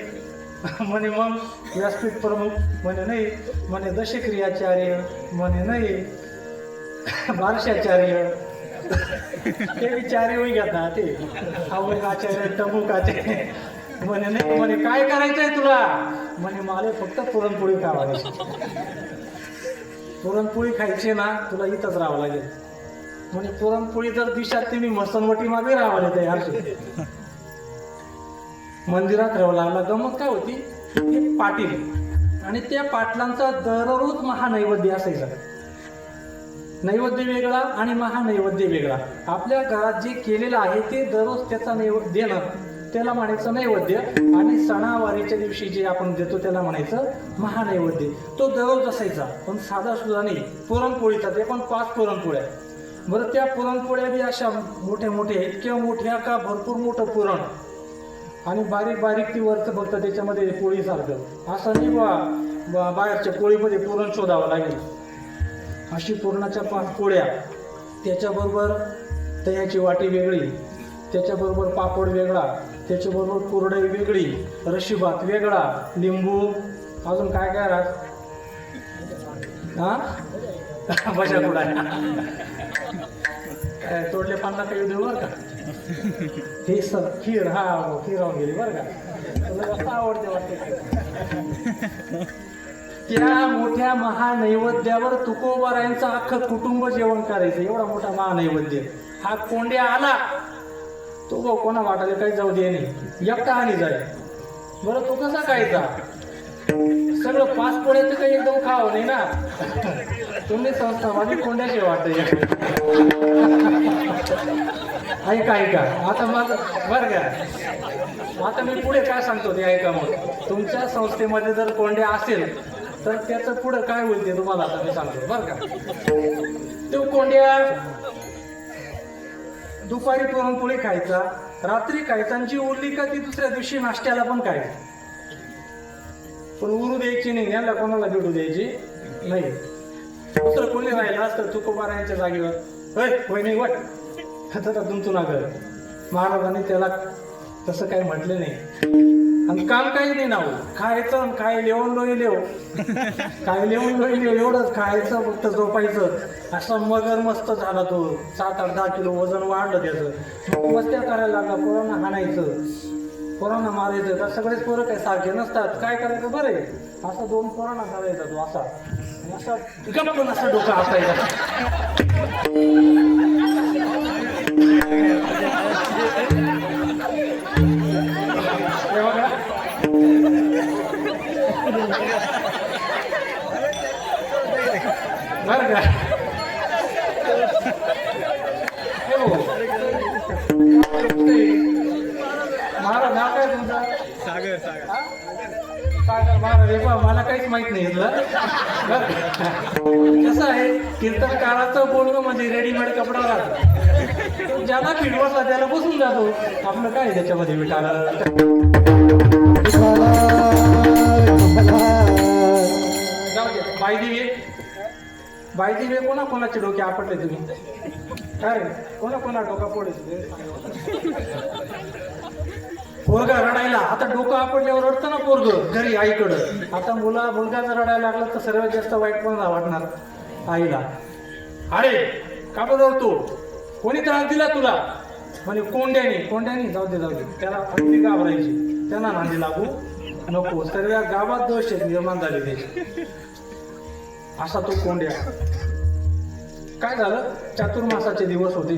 म्हणे मग व्यासपीठ प्रमुख? म्हणे नाही. म्हणे दशक्रियाचार्य? म्हणे नाही. बारशाचार्य? ते विचार्य होई घेता, ते आचार्य, टमुक आचार्य? म्हणे नाही. म्हणे काय करायचंय तुला? म्हणे मला फक्त पुरणपोळी खावायची. पुरणपोळी खायची ना तुला इथंच राहावं लागेल. म्हणे पुरणपोळी जर दिशात तुम्ही मसनवटी मागे राहावं तयार. मंदिरात राहावं लागला. गमत काय होती, ते पाटील आणि त्या पाटलांचा दररोज महानैवेद्य असायचा. नैवेद्य वेगळा आणि महानैवेद्य वेगळा. आपल्या घरात जे केलेलं आहे ते दररोज त्याचा नैवेद्य देणं, त्याला म्हणायचं नैवेद्य. आणि सणावारीच्या दिवशी जे आपण देतो त्याला म्हणायचं महानैवेद्य. तो दररोज असायचा, पण साधा सुद्धा नाही. पुरणपोळीचा, ते पण 5 पुरणपोळ्या. बरं त्या पुरणपोळ्या बी अशा मोठ्या मोठ्या, इतक्या मोठ्या का भरपूर मोठं पुरण, आणि बारीक बारीक ती वरचं फक्त त्याच्यामध्ये पोळीसारखं. असं नाही बाहेरच्या पोळीमध्ये पुरण शोधावं लागेल. अशी पुरणाच्या 5 पोळ्या, त्याच्याबरोबर दह्याची वाटी वेगळी, त्याच्याबरोबर पापड वेगळा, त्याच्याबरोबर कुरडई वेगळी, रशीभात वेगळा, लिंबू, अजून काय काय राहत, हा भजा कुडा काय तोडले 50 काही देऊ बरं का. हे सर खीर, हा खीर राहून गेली बरं का. तुला जास्त आवडते वाटते. त्या मोठ्या महानैवेद्यावर तुकोबारायांचं अख्खं कुटुंब जेवण करायचं. एवढा मोठा महानैवेद्य. हा कोंड्या आला तो भाऊ कोणा वाटायला काही जाऊ दे नाही, एकटा हानी जाईल. बरं तो कसा खायचा? सगळं 5 पोळ्याचं काही एकदम खावं नाही ना. तुम्ही संस्था माझी कोंड्याशी वाटते. ऐका आता माझं बरं का, आता मी पुढे काय सांगतो ते ऐका. मग तुमच्या संस्थेमध्ये जर कोंड्या असेल तर त्याचं पुढं काय होईल ते तुम्हाला आता मी सांगतो बरं का. तो कोंड्या दुपारी पुरणपोळी खायचा, रात्री खायचा, आणि जी उरली का ती दुसऱ्या दिवशी नाश्त्याला पण खायची. पण उरू द्यायची नाही, याला कोणाला भेटू द्यायची नाही. दुसरं कोणी राहिलं असतं तुकोबारायांच्या जागेवर, होय नाही वाट आता तुमचं नागर. महाराजांनी त्याला तसं काही म्हटलं नाही. आणि काम काही नाही ना, खायचं काय लिहून लोई लिव, काय लिहून लोई लिव, एवढंच खायचं फक्त झोपायचं. असा मगर मस्त झाला तो. 7-8-10 किलो वजन वाढलं त्याचं. मग मस्त्या करायला लागला, पोरांना हाणायचं. पोरांना मार येतं का? सगळेच पोरं काय सारखे नसतात. काय करायचं बरं आहे, असं 2 पोरांना करायचा तो असा आणि असा गप्प असं डोकं असायचं. हे बघा. बरं का? हो. महाराज नाव काय तुमचं? सागर हा? सागर महाराज. हे पहा, मला काहीच माहित नाही इथलं. बरं का? कसं आहे, कीर्तनकाराचं बोलणं म्हणजे रेडीमेड कपडा राहतो. ज्याला फिट बसला त्याला बसून जातो. आपलं काय आहे त्याच्यामध्ये विटाला. जाऊ दे. बायदिवे कोणाचे डोके आपटले तुम्ही? काय कोणा डोका पडले? पोरगा रडायला. आता डोकं आपटल्यावर रडतं ना पोरग घरी आईकडं. आता मुलगा जर रडायला लागला तर सर्वात जास्त वाईट पण वाटणार आईला. अरे का बदलतो, कोणी त्रास दिला तुला? म्हणजे कोंड्याने. जाऊ दे त्याला अगदी घाबरायची. त्यांना नांदी लागू नको. सर्व गावात दोष निर्माण झाले त्याचे. असा तो कोंड्या. काय झालं, चातुर्मासाचे दिवस होते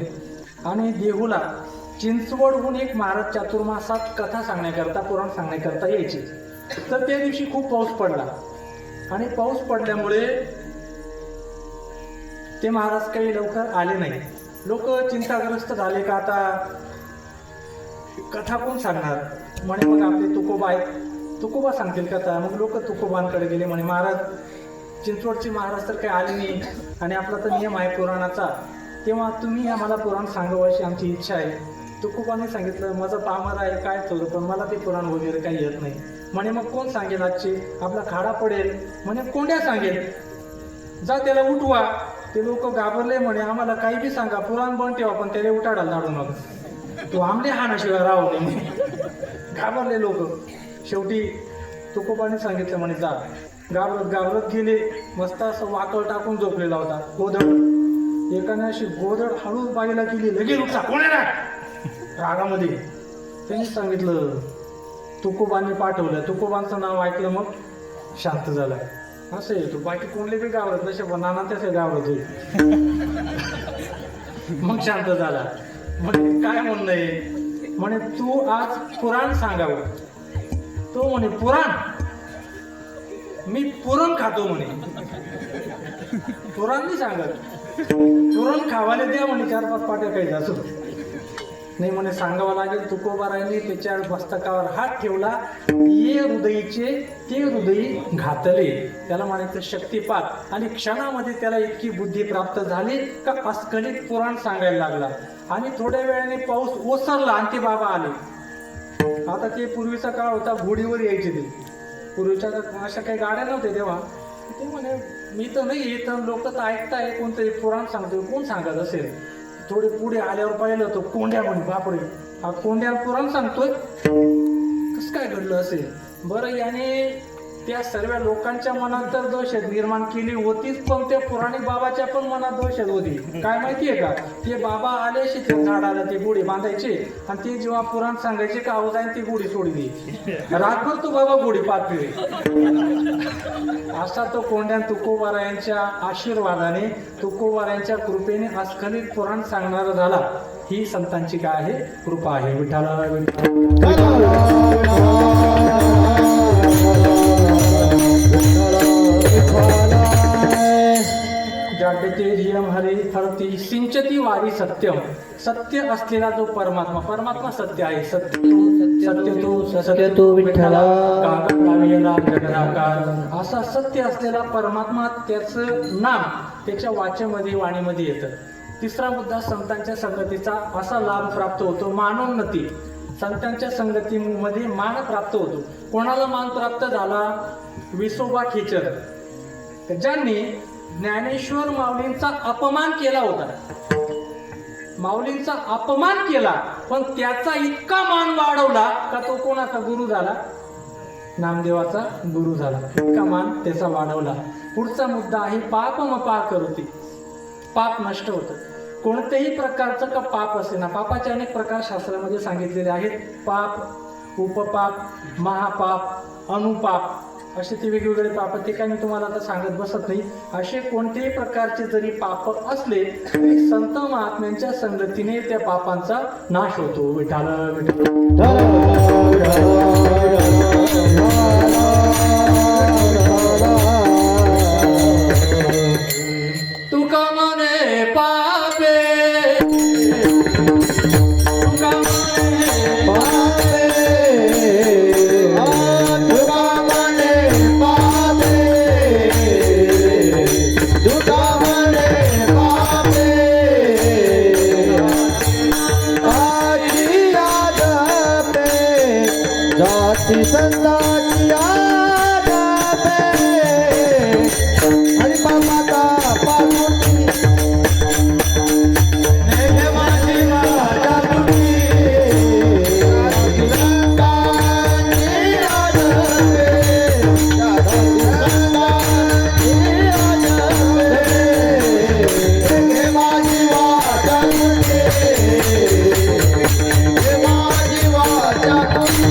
आणि देहूला चिंचवडहून एक महाराज चातुर्मासात कथा सांगण्याकरता, पुराण सांगण्याकरता यायचे. तर त्या दिवशी खूप पाऊस पडला आणि पाऊस पडल्यामुळे ते महाराज काही लवकर आले नाही. लोक चिंताग्रस्त झाले का आता कथा कोण सांगणार. म्हणे मग आपले तुकोबा आहेत, तुकोबा सांगतील कथा. मग लोक तुकोबांकडे गेले. म्हणे महाराज, चिंचवडचे महाराज तर काही आले नाही आणि आपला तर नियम आहे पुराणाचा, तेव्हा तुम्ही आम्हाला पुराण सांगावं अशी आमची इच्छा आहे. तुकोबाने सांगितलं, माझं पामर आहे काय थोडं, पण मला ते पुराण वगैरे काही येत नाही. म्हणे मग कोण सांगेल आजचे, आपला खाडा पडेल. म्हणे कोंड्या सांगेल, जा त्याला उठवा. ते लोक घाबरले. म्हणे आम्हाला काही बी सांगा, पुराण बंद ठेवा, पण त्याला उठाडायला जाडू नका, तो आमले हाणाशिवाय राहू नये. घाबरले लोक. शेवटी तुकोबाने सांगितलं, म्हणे जा. घाबरत गेले. मस्त असं वाकळ टाकून झोपलेला होता गोधड. एकाने अशी गोधड हळूच बाईला केली, लगेच उठा, कोण आहे ना रागामध्ये. त्यांनी सांगितलं, तुकोबांनी पाठवलं. तुकोबांचं नाव ऐकलं, मग शांत झाला. असं येतो, बाकी कोणले बी घाबरत नसे, पण नाना त्याचे घाबरत होईल. मग शांत झाला. म्हणे काय म्हणणं आहे? म्हणे तू आज पुराण सांगावं. तो म्हणे पुराण, मी पुरण खातो म्हणे. पुराण नाही सांगत, पुरण खावायला द्या म्हणे 4-5 पाट्या काही असो नाही. म्हणे सांगावं लागेल. तुकोबारायांनी त्याच्या मस्तकावर हात ठेवला. ये हृदयीचे ते हृदयी घातले. त्याला म्हणायचं शक्तिपात. आणि क्षणामध्ये त्याला इतकी बुद्धी प्राप्त झाली का अस्खलित पुराण सांगायला लागला. आणि थोड्या वेळाने पाऊस ओसरला आणि ते बाबा आले. आता ते पूर्वीचा काळ होता, घोडीवर यायचे ते. पूर्वीच्या अशा काही गाड्या नव्हत्या तेव्हा. ते म्हणे मी तर नाही येत, लोक तर ऐकताय, कोणतरी पुराण सांगतोय, कोण सांगत असेल. थोडे पुढे आल्यावर पाहिलं तो कोंड्या म्हणे, बापरे हा कोंड्या पुराण सांगतोय, कसं काय घडलं असेल. बरं, याने त्या सर्व लोकांच्या मनात तर दहशत निर्माण केली होतीच, पण त्या पुराणी बाबाच्या पण मनात दहशत होती. काय माहितीये का, ते बाबा आल्याशी त्या झाडाला ते गोडी बांधायचे आणि ते जेव्हा पुराण सांगायचे का आवाज आहे ती गोडी सोडी द्यायची. रातभर तो बाबा गोडी पाहत फिरे. असा तो कोंड्या तुकोबारायांच्या आशीर्वादाने, तुकोबारायांच्या कृपेने अस्खलित पुराण सांगणारा झाला. ही संतांची काय आहे, कृपा आहे. विठ्ठला हरे फरती सिंचती वारी सत्यम. सत्य असलेला जो परमात्मा सत्य आहे. सत्य तो विठ्ठला जगदाकार. असा सत्य असलेला परमात्मा, त्याचं नाम त्याच्या वाचेमध्ये, वाणीमध्ये येतं. तिसरा मुद्दा, संतांच्या संगतीचा असा लाभ प्राप्त होतो, मानोन्नती. संतांच्या संगतीमध्ये मान प्राप्त होतो. कोणाला मान प्राप्त झाला? विसोबा खेचर, ज्यांनी ज्ञानेश्वर माऊलींचा अपमान केला होता. माऊलींचा अपमान केला, पण त्याचा इतका मान वाढवला का तो कोणाचा गुरु झाला? नामदेवाचा गुरु झाला. इतका मान त्याचा वाढवला. पुढचा मुद्दा आहे पापमपा करोति. पाप नष्ट होतं. कोणत्याही प्रकारचं का पाप असे ना, पापाचे अनेक प्रकार शास्त्रामध्ये सांगितलेले आहेत. पाप उपपाप, महापाप, अनुपाप असे ते वेगवेगळे पाप, ते काय मी तुम्हाला आता सांगत बसत नाही. असे कोणत्याही प्रकारचे जरी पाप असले तरी संत महात्म्यांच्या संगतीने त्या पापांचा नाश होतो. विठाल विठाल. तुका म्हणे पापे, तुका म्हणे जाती संताची याद हरी बाबा पार्वती नेह माझी माझा तुझी संताची याद जाती संताची याद नेह माझी माझा तुझी नेह माझी माझा तुझी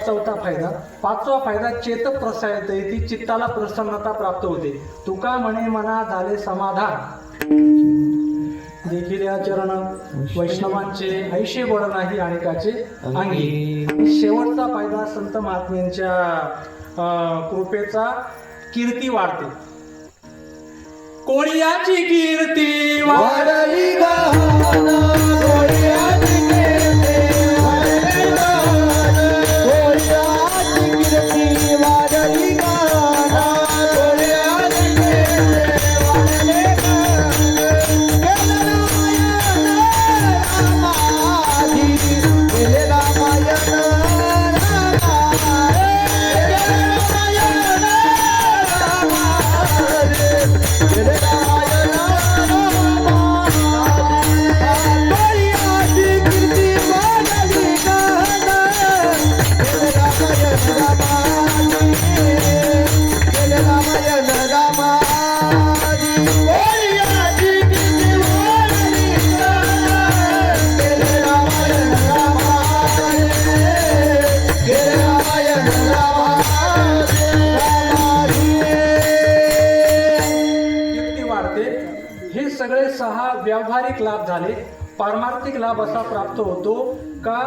चौथा फायदा. पाचवा फायदा चेत प्रसारित ती चित्ताला प्रसन्नता प्राप्त होते. तुका म्हणे मना झाले समाधान देखील या चरण वैष्णवांचे ऐशे बळ नाही अनेकाचे अंगी. शेवटचा फायदा संत महात्म्यांच्या कृपेचा कीर्ती वाढते. कोळियाची कीर्ती वाढली गहन कोळियाची कीर्ती वाढली गहन कोळियाची कीर्ती वाढली गहन कोळियाची कीर्ती वाढली गहन केले रामायण रामाधी केले रामायण हे सगळे 6 व्यावहारिक लाभ झाले. पारमार्थिक लाभ असा प्राप्त होतो का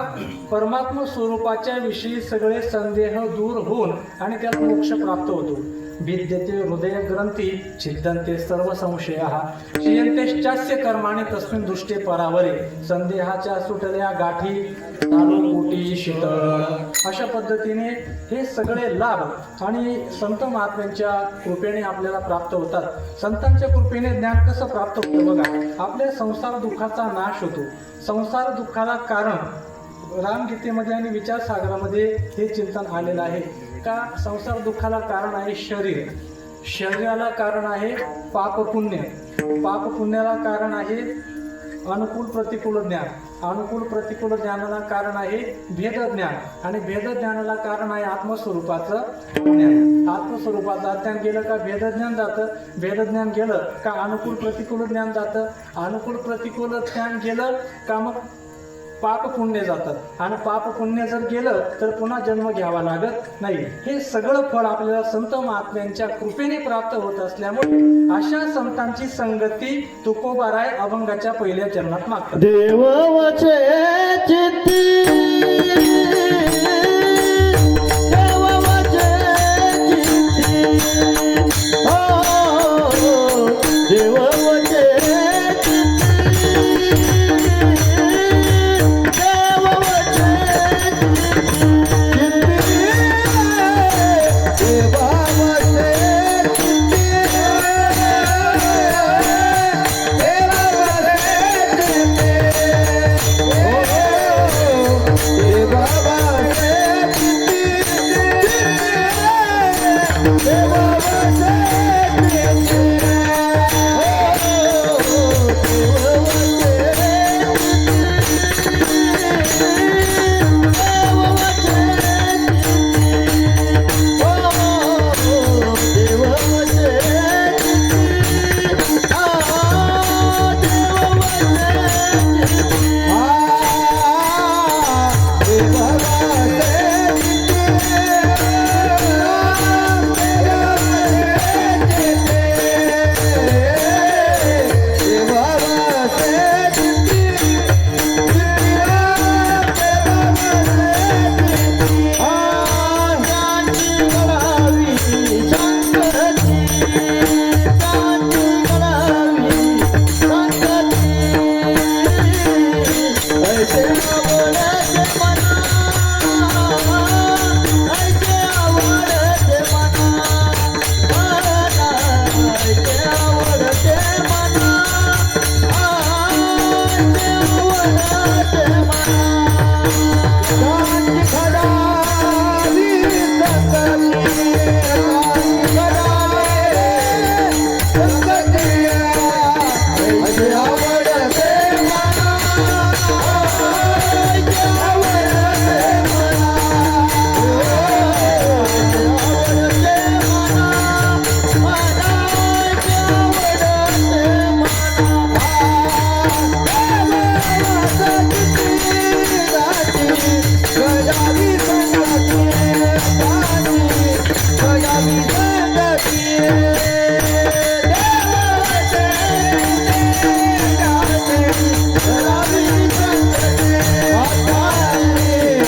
परमात्म स्वरूपाच्या विषयी सगळे संदेह दूर होऊन आणि त्याला मोक्ष प्राप्त होतो. भिद्यते हृदय ग्रंथी छिद्दन्ते सर्व संशयाः क्षीयन्तेश्चास्य कर्माणि तस्मिन् दृष्टे परावरे. संदेहाच्या सुटल्या गाठी चालू कोटी शीतळ. अशा पद्धतीने हे सगळे लाभ आणि संत महात्म्यांच्या कृपेने आपल्याला प्राप्त होतात. संतांच्या कृपेने ज्ञान कसं प्राप्त होतं बघा. आपल्या संसार दुःखाचा नाश होतो. संसार दुःखाला कारण रामगीतेमध्ये आणि विचारसागरामध्ये हे चिंतन आलेलं आहे का संसार दुःखाला कारण आहे शरीर, शरीराला कारण आहे पाप पुण्य, पाप पुण्याला कारण आहे अनुकूल प्रतिकूल ज्ञान, अनुकूल प्रतिकूल ज्ञानाला कारण आहे भेद ज्ञान आणि भेद ज्ञानाला कारण आहे आत्मस्वरूपाचं ज्ञान. आत्मस्वरूपाचं ज्ञान गेलं का भेद ज्ञान जातं, भेद ज्ञान गेलं का अनुकूल प्रतिकूल ज्ञान जातं, अनुकूल प्रतिकूल ज्ञान गेलं का मग पाप पुण्य जातात आणि पाप पुण्य जर गेलं तर पुन्हा जन्म घ्यावा लागत नाही. हे सगळं फळ आपल्याला संत महात्म्यांच्या कृपेने प्राप्त होत असल्यामुळे अशा संतांची संगती तुकोबाराय अभंगाच्या पहिल्या चरणात मागतात. देव वचे चित्ती देव वचे चित्ती हो देव वचे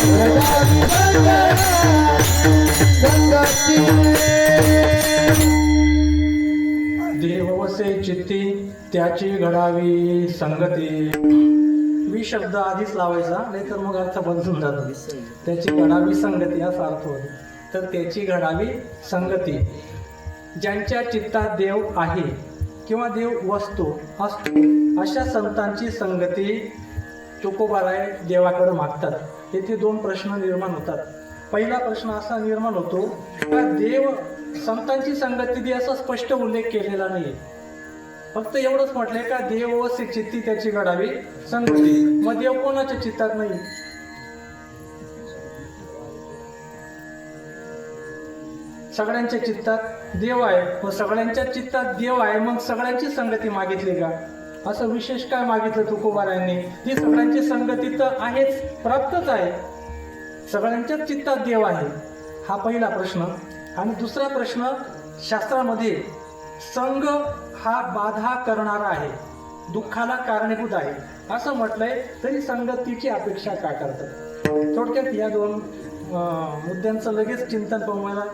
घडावी संगती देव वसे चित्ती त्याची घडावी संगती. वि शब्द आधीच लावायचा, नाही तर मग अर्थ बदलून जातो. त्याची घडावी संगती असा अर्थ होतो. तर त्याची घडावी संगती. ज्यांच्या चित्तात देव आहे किंवा देव वस्तू असतो अशा संतांची संगती तुकोबाराय देवाकडे मागतात. येथे दोन प्रश्न निर्माण होतात. पहिला प्रश्न असा निर्माण होतो का देव संतांची संगती दे असा स्पष्ट उल्लेख केलेला नाही. फक्त एवढंच म्हटलंय का देव वसे चित्ती त्याची घडावी संगती. मग देव कोणाच्या चित्तात नाही? सगळ्यांच्या चित्तात देव आहे. मग सगळ्यांच्या चित्तात देव आहे, मग सगळ्यांची संगती मागितली का? असं विशेष काय मागितलं तुकोबारायांनी? ही सगळ्यांची संगती तर आहेच, प्राप्तच आहे. सगळ्यांच्याच चित्तात देव आहे, हा पहिला प्रश्न. आणि दुसरा प्रश्न, शास्त्रामध्ये संग हा बाधा करणारा आहे, दुःखाला कारणीभूत आहे असं म्हटलंय, तरी संगतीची अपेक्षा का करतात? थोडक्यात या दोन मुद्द्यांचं लगेच चिंतन पाहूया.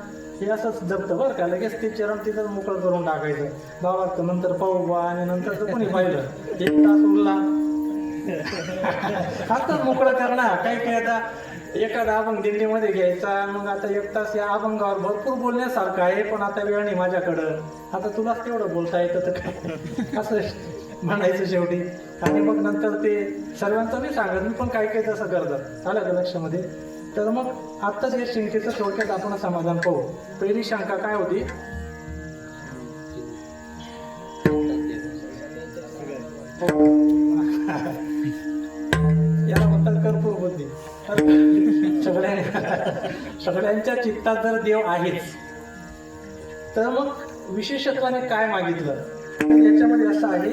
हे असंच जपतं बरं का, लगेच ते चरण तिथं मोकळं करून टाकायचं. बाबा नंतर पाहू बा, आणि नंतर तर कोणी पाहिलं 1 तास उरला आता मोकळं करणार. काही आता एखादा अभंग दिल्लीमध्ये घ्यायचा, मग आता 1 तास या अभंगावर भरपूर बोलण्यासारखं आहे, पण आता वेळ नाही माझ्याकडं. आता तुलाच तेवढं बोलता येतं तर काय असं म्हणायचं शेवटी. आणि मग नंतर ते सर्वांचं नाही सांगत मी, पण काही काही तसं करतात. आलं का लक्षामध्ये? तर मग आत्ताच या शंकेचं थोडक्यात आपण समाधान पाहू. पहिली शंका काय होती? याला म्हणतात कर्पूर बुद्धी. सगळ्यांच्या चित्तात जर देव आहेच, तर मग विशेषत्वाने काय मागितलं? याच्यामध्ये असं आहे,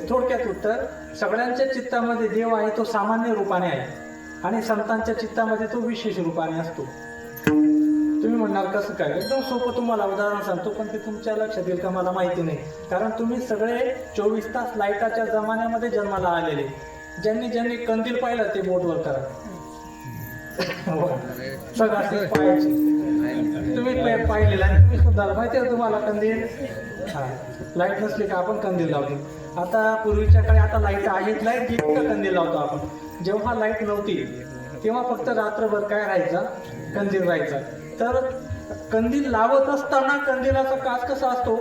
थोडक्यात उत्तर, सगळ्यांच्या चित्तामध्ये देव आहे तो सामान्य रूपाने आहे, आणि संतांच्या चित्तामध्ये तो विशेष रूपाने असतो. तुम्ही म्हणणार कसं काय? एकदम सोपं तुम्हाला उदाहरण सांगतो, पण ते तुमच्या लक्षात येईल का मला माहिती नाही. कारण तुम्ही सगळे 24 तास लाईटाच्या जमान्यामध्ये जन्माला आलेले. ज्यांनी ज्यांनी कंदील पाहिलं ते बोटवर करा. सगळं पाहायचे तुम्ही पाहिलेला आहे, तुम्ही सुद्धा माहिती आहे तुम्हाला कंदील. हा, लाईट नसली का आपण कंदील लावतो. आता पूर्वीच्या काळी, आता लाईट आहेत, लाईट गेली का कंदील लावतो आपण. जेव्हा लाईट नव्हती तेव्हा फक्त रात्रभर काय राहायचा? कंदील राहायचा. तर कंदील लावत असताना कंदिलाचा काच कसा असतो?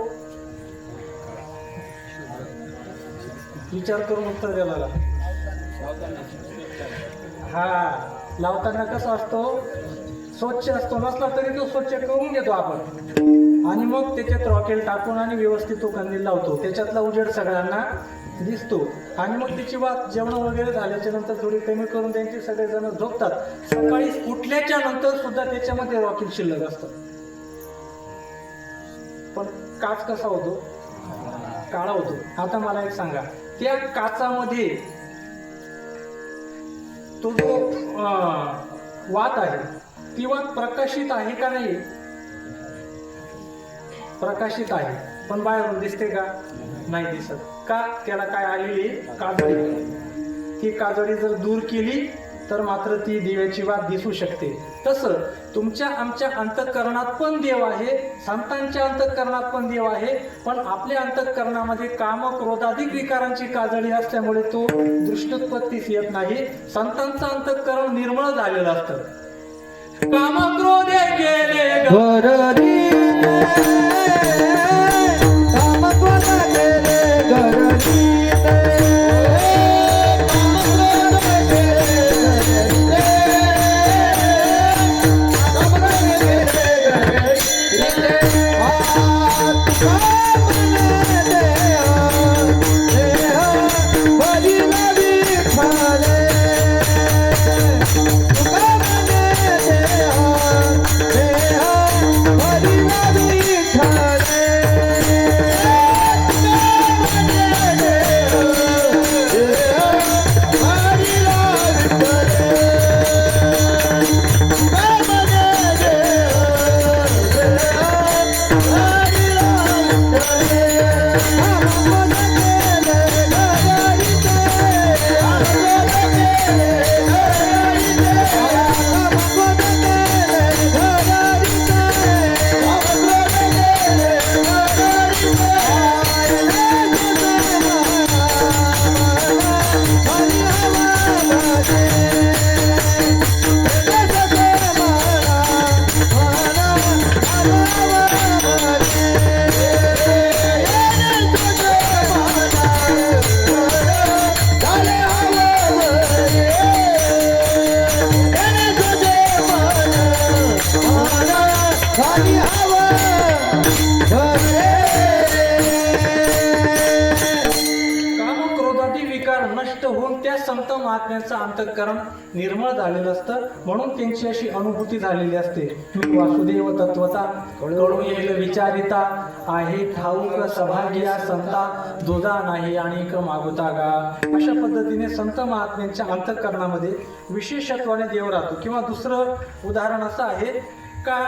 विचार करून उत्तर द्यायला. हा, लावताना कसा असतो? स्वच्छ असतो. नसला तरी तो स्वच्छ करून घेतो आपण, आणि मग त्याच्यात रॉकेल टाकून आणि व्यवस्थित तो कंदील लावतो. त्याच्यातला उजेड सगळ्यांना दिसतो. आणि मग त्याची वात जेवण वगैरे झाल्याच्या नंतर थोडी कमी करून त्यांचे सगळेजण झोपतात. सकाळी उठल्याच्या नंतर सुद्धा त्याच्यामध्ये रॉकेल शिल्लक असतं. पण काच कसा होतो? काळा होतो. आता मला एक सांगा, त्या काचामध्ये तो जो वात आहे, ती वात प्रकाशित आहे का नाही? प्रकाशित आहे, पण बाहेरून दिसते का? नाही दिसत. का? त्याला काय आलेली? काजळी. ती काजळी जर दूर केली तर मात्र ती दिव्याची वात दिसू शकते. तसं तुमच्या आमच्या अंतःकरणात पण देव आहे, संतांच्या अंतःकरणात पण देव आहे, पण आपल्या अंतःकरणामध्ये काम क्रोधाधिक विकारांची काजळी असल्यामुळे तो दृष्टोत्पत्तीस येत नाही. संतांचं अंतःकरण निर्मळ झालेलं असतं. काम क्रोधे गेले घररी Hare महात्म्यांचं अंतःकरण निर्मळ झालेलं असतं, म्हणून त्यांची अशी अनुभूती झालेली असते. मी वासुदेव तत्वता कळू येईल विचारिता, आहे ठाऊक सभागिया संता, दुजा नाही आणिक मागुता गा. अशा पद्धतीने संत महात्म्यांच्या अंतःकरणामध्ये विशेषत्वाने देव राहतो. किंवा दुसरं उदाहरण असं आहे का,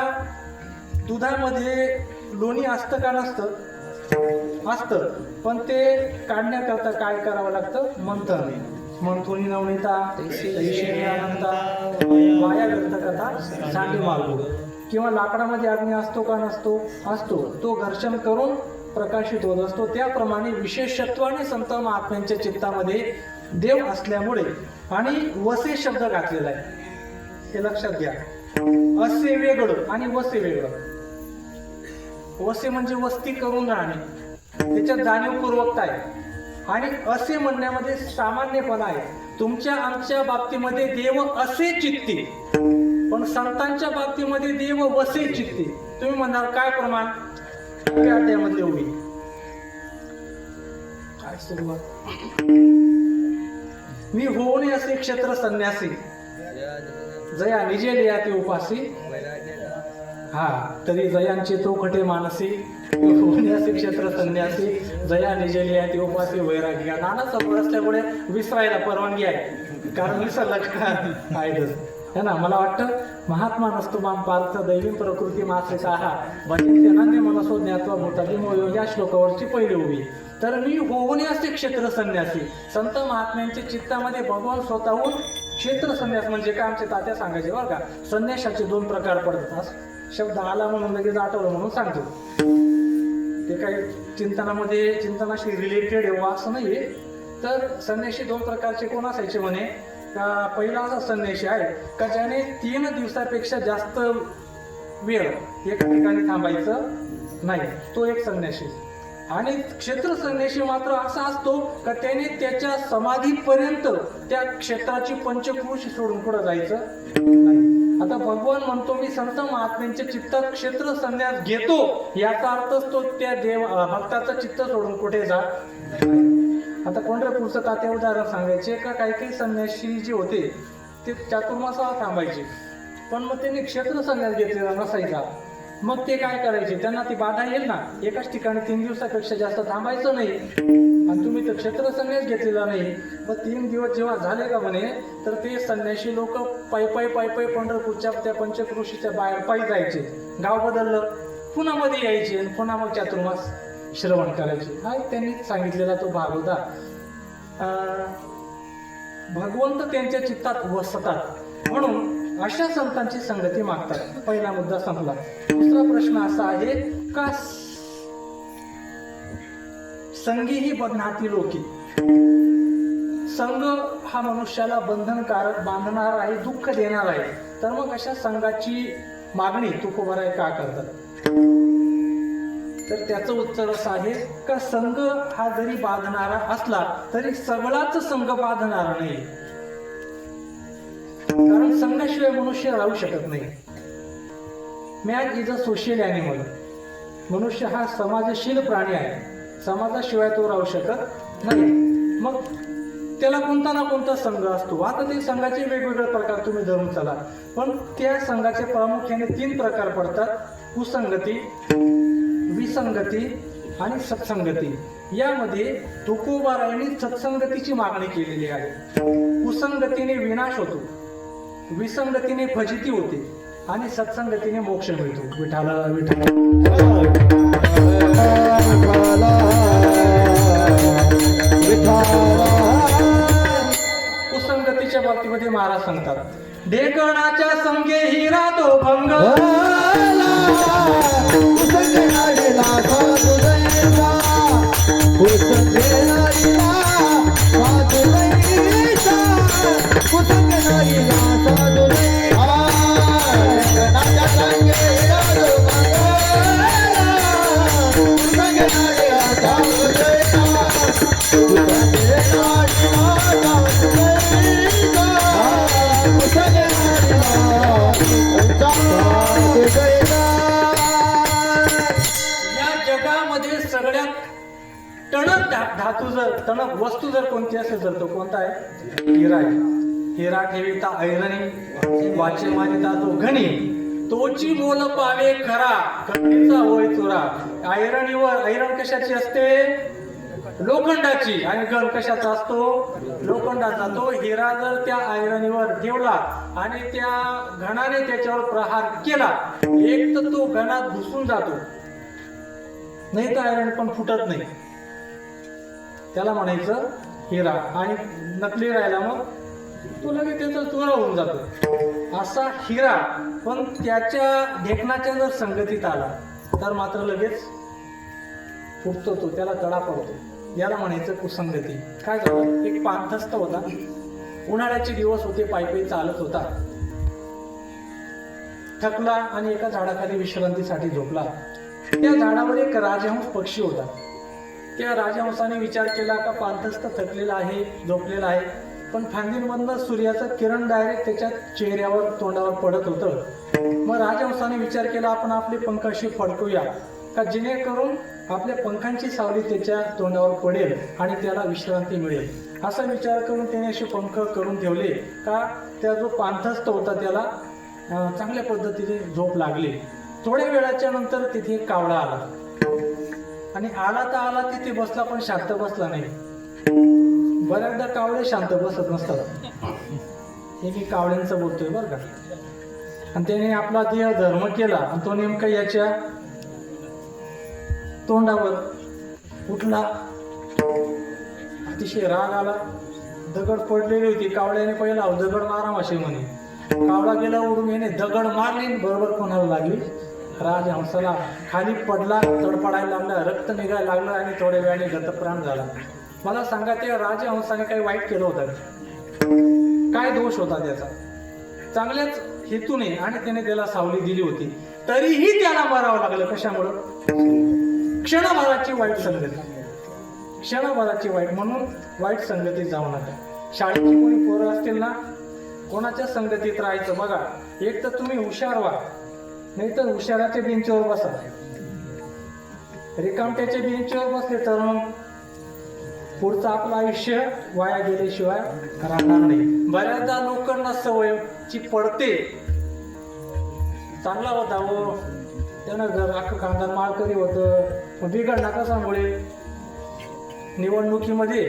दुधामध्ये लोणी असतं का नसतं? असतं, पण ते काढण्याकरता काय करावं लागतं? मंथन. मंथुनी नवनीता अनंता माया व्यक्त कथा सांडी मार्गो. किंवा लाकडामध्ये अग्नी असतो का नसतो? असतो. तो घर्षण करून प्रकाशित होत असतो. त्याप्रमाणे विशेषत्वाने संत महात्म्यांच्या चित्तामध्ये देव असल्यामुळे, आणि वसे शब्द घातलेला आहे, हे लक्षात घ्या. असे वेगळं आणि वसे वेगळं. वसे म्हणजे वस्ती करून राहणे, त्याच्यात जाणीवपूर्वकता आहे. आणि असे म्हणण्यामध्ये सामान्यपणा आहे. तुमच्या आमच्या बाबतीमध्ये देव असे चित्ती, पण संतांच्या बाबतीमध्ये देव वसे चित्ती. तुम्ही म्हणणार काय प्रमाण? अध्यायामधले उभी काय सुरुवात. मी होणे असे क्षेत्र संन्यासी, जया निजे लिया ते उपासी. हा, तरी जयांचे चौखटे मानसी, होणे असे क्षेत्र संन्यासी, जया निजे लिया ते उपासी वैरागी. नाना समोर असल्यामुळे विसरायला परवानगी आहे, कारण विसरला का आहेतच है ना. मला वाटतं महात्मा नसतो माम पार्थ दैवीन प्रकृती मासिका हा भजनाने मनसो ज्ञात्वा भूतादिमो या श्लोकावरची पहिली उभी. तर मी होणे असे क्षेत्र संन्यासी. संत महात्म्यांच्या चित्तामध्ये भगवान स्वतःहून क्षेत्र संन्यास म्हणजे काय, आमचे तात्या सांगायचे बरं का, संन्यासाचे 2 प्रकार पडतात. शब्द आला म्हणून लगेच आठवलं म्हणून सांगतो. ते काही चिंतनाशी रिलेटेड एवढं असं नाहीये. तर संन्याशी 2 प्रकारचे कोण असायचे म्हणे का, पहिला असा संन्याशी आहे का ज्याने 3 दिवसापेक्षा जास्त वेळ एका ठिकाणी थांबायचं नाही, तो एक संन्याशी. आणि क्षेत्र संन्याशी मात्र असा असतो का त्याने त्याच्या समाधीपर्यंत त्या क्षेत्राची पंचक्रोशी सोडून पुढे जायचं नाही. आता भगवान म्हणतो मी संत महात्म्यांच्या चित्तात क्षेत्र संन्यास घेतो, याचा अर्थच तो त्या भक्ताचं चित्त सोडून कुठे जा. आता पंढरपूरचं तात्या उदाहरण सांगायचे का, काही संन्यासी जे होते ते चातुर्मासाला थांबायचे, पण मग त्यांनी क्षेत्र संन्यास घेतलेला नसायचा. मग ते काय करायचे, त्यांना ती बाधा येईल ना, एकाच ठिकाणी 3 दिवसापेक्षा जास्त थांबायचं नाही. आणि तुम्ही तर क्षेत्र संन्यास घेतलेला नाही. मग 3 दिवस जेव्हा झाले का म्हणे, तर ते संन्याशी लोक पायी पंढरपूरच्या त्या पंचक्रोशीच्या बाहेर पायी जायचे. गाव बदललं, पुन्हा मध्ये यायचे आणि पुन्हा मग चातुर्मास श्रवण करायचे. हा त्यांनी सांगितलेला तो भाग होता. भगवंत त्यांच्या चित्तात वसतात, म्हणून अशा संतांची संगती मागतात. पहिला मुद्दा संपला. दुसरा प्रश्न असा आहे का, संगी ही बंधनाती लोकी. संघ हा मनुष्याला बंधनकारक बांधणार आहे, दुःख देणार आहे. तर मग अशा संघाची मागणी तुकोबाराय का करतात? तर त्याचं उत्तर असं आहे का, संघ हा जरी बांधणारा असला तरी सगळाच संघ बांधणारा नाही. कारण संघाशिवाय मनुष्य राहू शकत नाही. Man is a social animal. मनुष्य हा समाजशील प्राणी आहे, समाजाशिवाय तो राहू शकत नाही. मग त्याला कोणता ना कोणता संघ असतो. आता ते संघाचे वेगवेगळे प्रकार तुम्ही धरून चला, पण त्या संघाचे प्रामुख्याने 3 प्रकार पडतात: कुसंगती, विसंगती आणि सत्संगती. यामध्ये तुकोबारायांनी सत्संगतीची मागणी केलेली आहे. कुसंगतीने विनाश होतो, विसंगतीने फजिती होते आणि सत्संगतीने मोक्ष मिळतो. विठाला विठाला कुसंगतीच्या बाबतीमध्ये महाराज सांगतात, ढेकणाच्या संगे ही राहतो भंग, टणक धातू जर टणक वस्तू जर कोणती असेल तर तो कोणता आहे? हिरा आहे. हिरा ठेविता ऐरणी, वाचे मानिता तो घणी, तोची मोल पावे खरा, कधीचा होय चोरा. ऐरण कशाची असते? लोखंडाची. आणि गण कशाचा असतो? लोखंडाचा. तो हिरा जर त्या ऐरणीवर ठेवला आणि त्या घणाने त्याच्यावर प्रहार केला, एक तर तो घणात घुसून जातो, नाही तर ऐरण पण फुटत नाही. त्याला म्हणायचं हिरा. आणि नकली राहिला मग तो लगेच त्याचा चोरा होऊन जातो. असा हिरा पण त्याच्या ढेकणाच्या जर संगतीत आला तर मात्र लगेच फुटतो, तो त्याला तडा पडतो. याला म्हणायचं कुसंगती. काय झालं? एक पाणथस्त होता, उन्हाळ्याचे दिवस होते, पायी चालत होता, थकला आणि एका झाडाखाली विश्रांतीसाठी झोपला. त्या झाडावर एक राजहंस पक्षी होता. त्या राजहंसाने विचार केला का पाणथस्त थकलेला आहे, झोपलेला आहे, पण फांदींमधनं सूर्याचं किरण डायरेक्ट त्याच्या चेहऱ्यावर तोंडावर पडत होतं. मग राजहंसाने विचार केला आपण आपले पंख अशी फडकूया का जेणेकरून आपल्या पंखांची सावली त्याच्या तोंडावर पडेल आणि त्याला विश्रांती मिळेल. असा विचार करून त्याने असे पंख करून ठेवले का त्या जो पाणथस्त होता त्याला चांगल्या पद्धतीने झोप लागली. थोड्या वेळाच्या नंतर तिथे एक कावळा आला आणि आला तर आला तिथे बसला, पण शांत बसला नाही. बऱ्याचदा कावळे शांत बसत नसतात. हे मी कावळ्यांचं बोलतोय बरं का. आणि त्याने आपला देह धर्म केला आणि तो नेमका याच्या तोंडावर उठला. अतिशय राग आला. दगड पडलेली होती. कावळ्याने पहिला दगड मारा असे म्हणे. कावळा गेला उडून, याने दगड मारली, बरोबर कोणाला लागली? राजहंसाला. खाली पडला, तडपडायला लागला, रक्त निघायला लागलं आणि थोड्या वेळाने गतप्राण झाला. मला सांगा त्या राजहंसाने काही वाईट केलं होतं? काय दोष होता त्याचा? चांगल्याच हेतूने आणि त्याने त्याला सावली दिली होती, तरीही त्याला मारावं लागलं. कशामुळं? क्षणभराची वाईट संगती. क्षणभराची वाईट. म्हणून वाईट संगतीत जाऊ नका. शाळेची कोणी पोरं असतील ना, कोणाच्या संगतीत राहायचं बघा. एक तर तुम्ही हुशार व्हा, नाही तर हुशाराच्या बेंचवर बसा. रिकामट्याच्या बेंचवर बसले तर मग पुढचं आपलं आयुष्य वाया गेल्याशिवाय राहणार नाही. बऱ्याचदा लोकांना सवयची पडते. चांगला होता हो, त्यानं घर अख्खं खानदान माळकरी होतं, बिघडला कशामुळे? निवडणुकीमध्ये,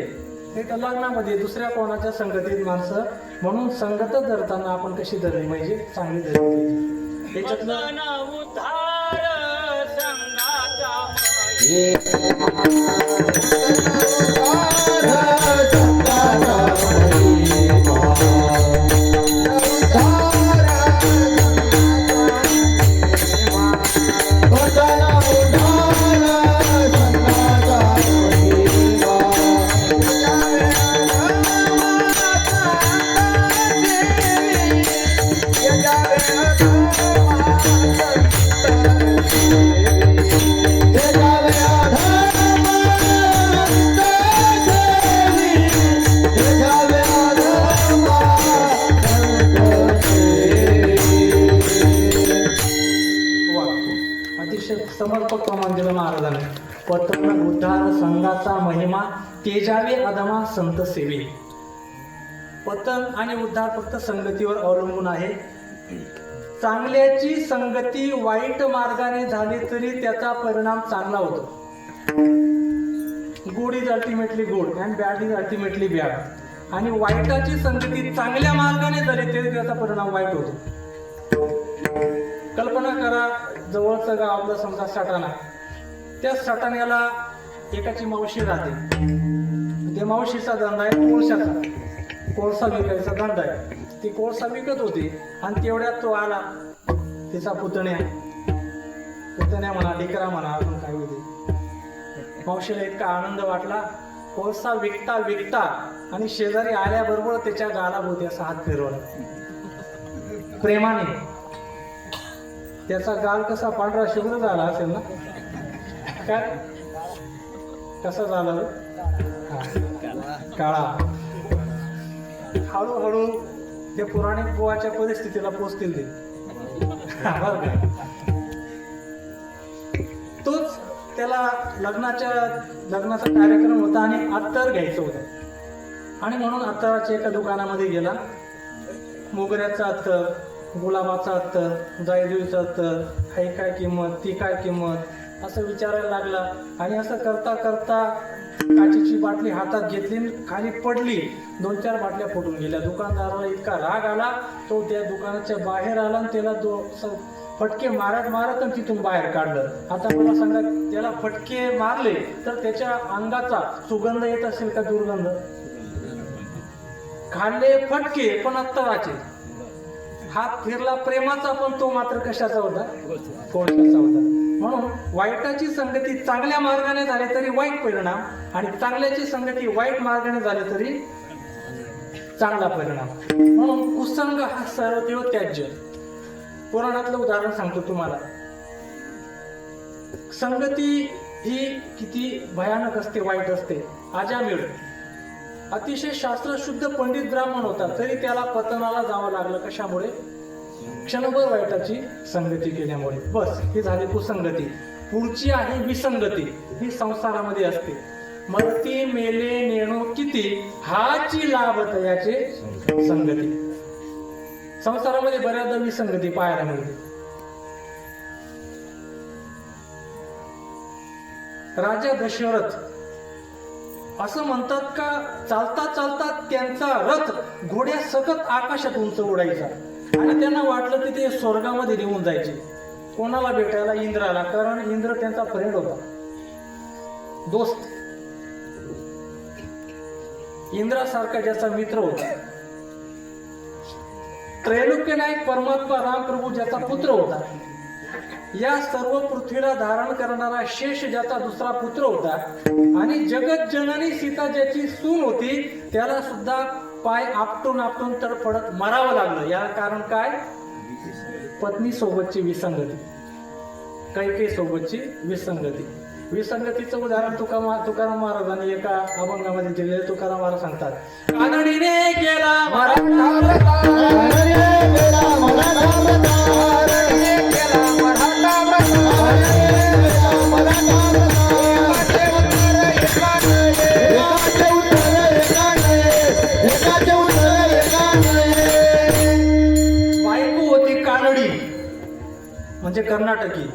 नाही तर लग्नामध्ये, दुसऱ्या कोणाच्या संगतीत माणसं. म्हणून संगत धरताना आपण कशी धरली पाहिजे? चांगली धरली पाहिजे. त्याच्यातलं समर्पक प्रमाण दिलं महाराजांनी. पतन उद्धार संघाचा महिमा तेजावे अदमा संत सेवे. पतन आणि उद्धार फक्त संगतीवर अवलंबून आहे. चांगल्याची संगती वाईट मार्गाने झाली तरी त्याचा परिणाम चांगला होतो. Good is ultimately good and bad is ultimately bad. आणि वाईटाची संगती चांगल्या मार्गाने झाली तरी त्याचा परिणाम वाईट होतो. कल्पना करा, जवळचं गाव आपलं समजा सटाणा. त्या सटाण्याला एकाची मावशी राहते. त्या मावशीचा धंदा आहे कोळशाचा, कोळसा विकायचा धंदा आहे. ती कोळसा विकत होती आणि तेवढ्यात तो आला तिचा पुतण्या म्हणा, डिकरा म्हणा, आपण काय होते. मावशीला इतका आनंद वाटला. कोळसा विकता विकता आणि शेजारी आल्याबरोबर त्याच्या गालाभोवती असा हात फिरवला प्रेमाने. त्याचा गाल कसा पांढरा शुभ्र झाला असेल ना? काय कसा झाला? काळा. हळूहळू ते पुराणिक बुवाच्या परिस्थितीला पोचतील ते. तोच त्याला लग्नाचा कार्यक्रम होता आणि अत्तर घ्यायचं होतं आणि म्हणून अत्तराच्या एका दुकानामध्ये गेला. मोगऱ्याचा अत्तर, गुलाबाचा अत्तर, जायजुईचा अत्तर, हाय काय किंमत, ती काय किंमत असं विचारायला लागला. आणि असं करता करता काचेची बाटली हातात घेतली, खाली पडली. 2-4 बाटल्या फुटून गेल्या. दुकानदाराला इतका राग आला, तो त्या दुकानाच्या बाहेर आला आणि त्याला फटके मारत आणि तिथून बाहेर काढलं. आता मला सांगा, त्याला फटके मारले तर त्याच्या अंगाचा सुगंध येत असेल का दुर्गंध? खाल्ले फटके पण अत्तराचे. हात फिरला प्रेमाचा, पण तो मात्र कशाचा होता? कोळशाचा होता. म्हणून वाईटाची संगती चांगल्या मार्गाने झाली तरी वाईट परिणाम, आणि चांगल्याची संगती वाईट मार्गाने झाली तरी चांगला परिणाम. म्हणून कुसंग हा सर्वदेव त्याज्य. पुराणातलं उदाहरण सांगतो तुम्हाला. संगती ही किती भयानक असते, वाईट असते. अजामिळ अतिशय शास्त्रशुद्ध पंडित ब्राह्मण होता, तरी त्याला पतनाला जावं लागलं. कशामुळे? क्षणभर वाईटाची संगती केल्यामुळे. बस, ही झाली कुसंगती. पुढची आहे विसंगती. ही संसारामध्ये असते. मरती मेले नेणो किती, हाची लाभ तयाचे संगती. संसारामध्ये बऱ्याचदा विसंगती पाहायला मिळते. राजा दशरथ असं म्हणतात का, चालता चालता त्यांचा रथ घोड्या सकट आकाशात उंच उडायचा आणि त्यांना वाटलं की ते स्वर्गामध्ये निघून जायचे. कोणाला भेटायला? इंद्राला. कारण इंद्र त्यांचा फ्रेंड होता, दोस्त. इंद्रासारखा ज्याचा मित्र होता. त्रैलोक्य नायक परमात्मा रामप्रभू ज्याचा पुत्र होता. या सर्व पृथ्वीला धारण करणारा शेष ज्याचा दुसरा पुत्र होता. आणि जगत जननी सीता ज्याची सून होती, त्याला सुद्धा पाय आपटून तडफडत मरावं लागलं. याला कारण काय? पत्नी सोबतची विसंगती, कैकेयी सोबतची विसंगती. विसंगतीचं उदाहरण तुकाराम महाराजांनी एका अभंगामध्ये दिलेले. तुकाराम महाराज सांगतात, कानडीने केला बायको होती कानडी म्हणजे कर्नाटकी.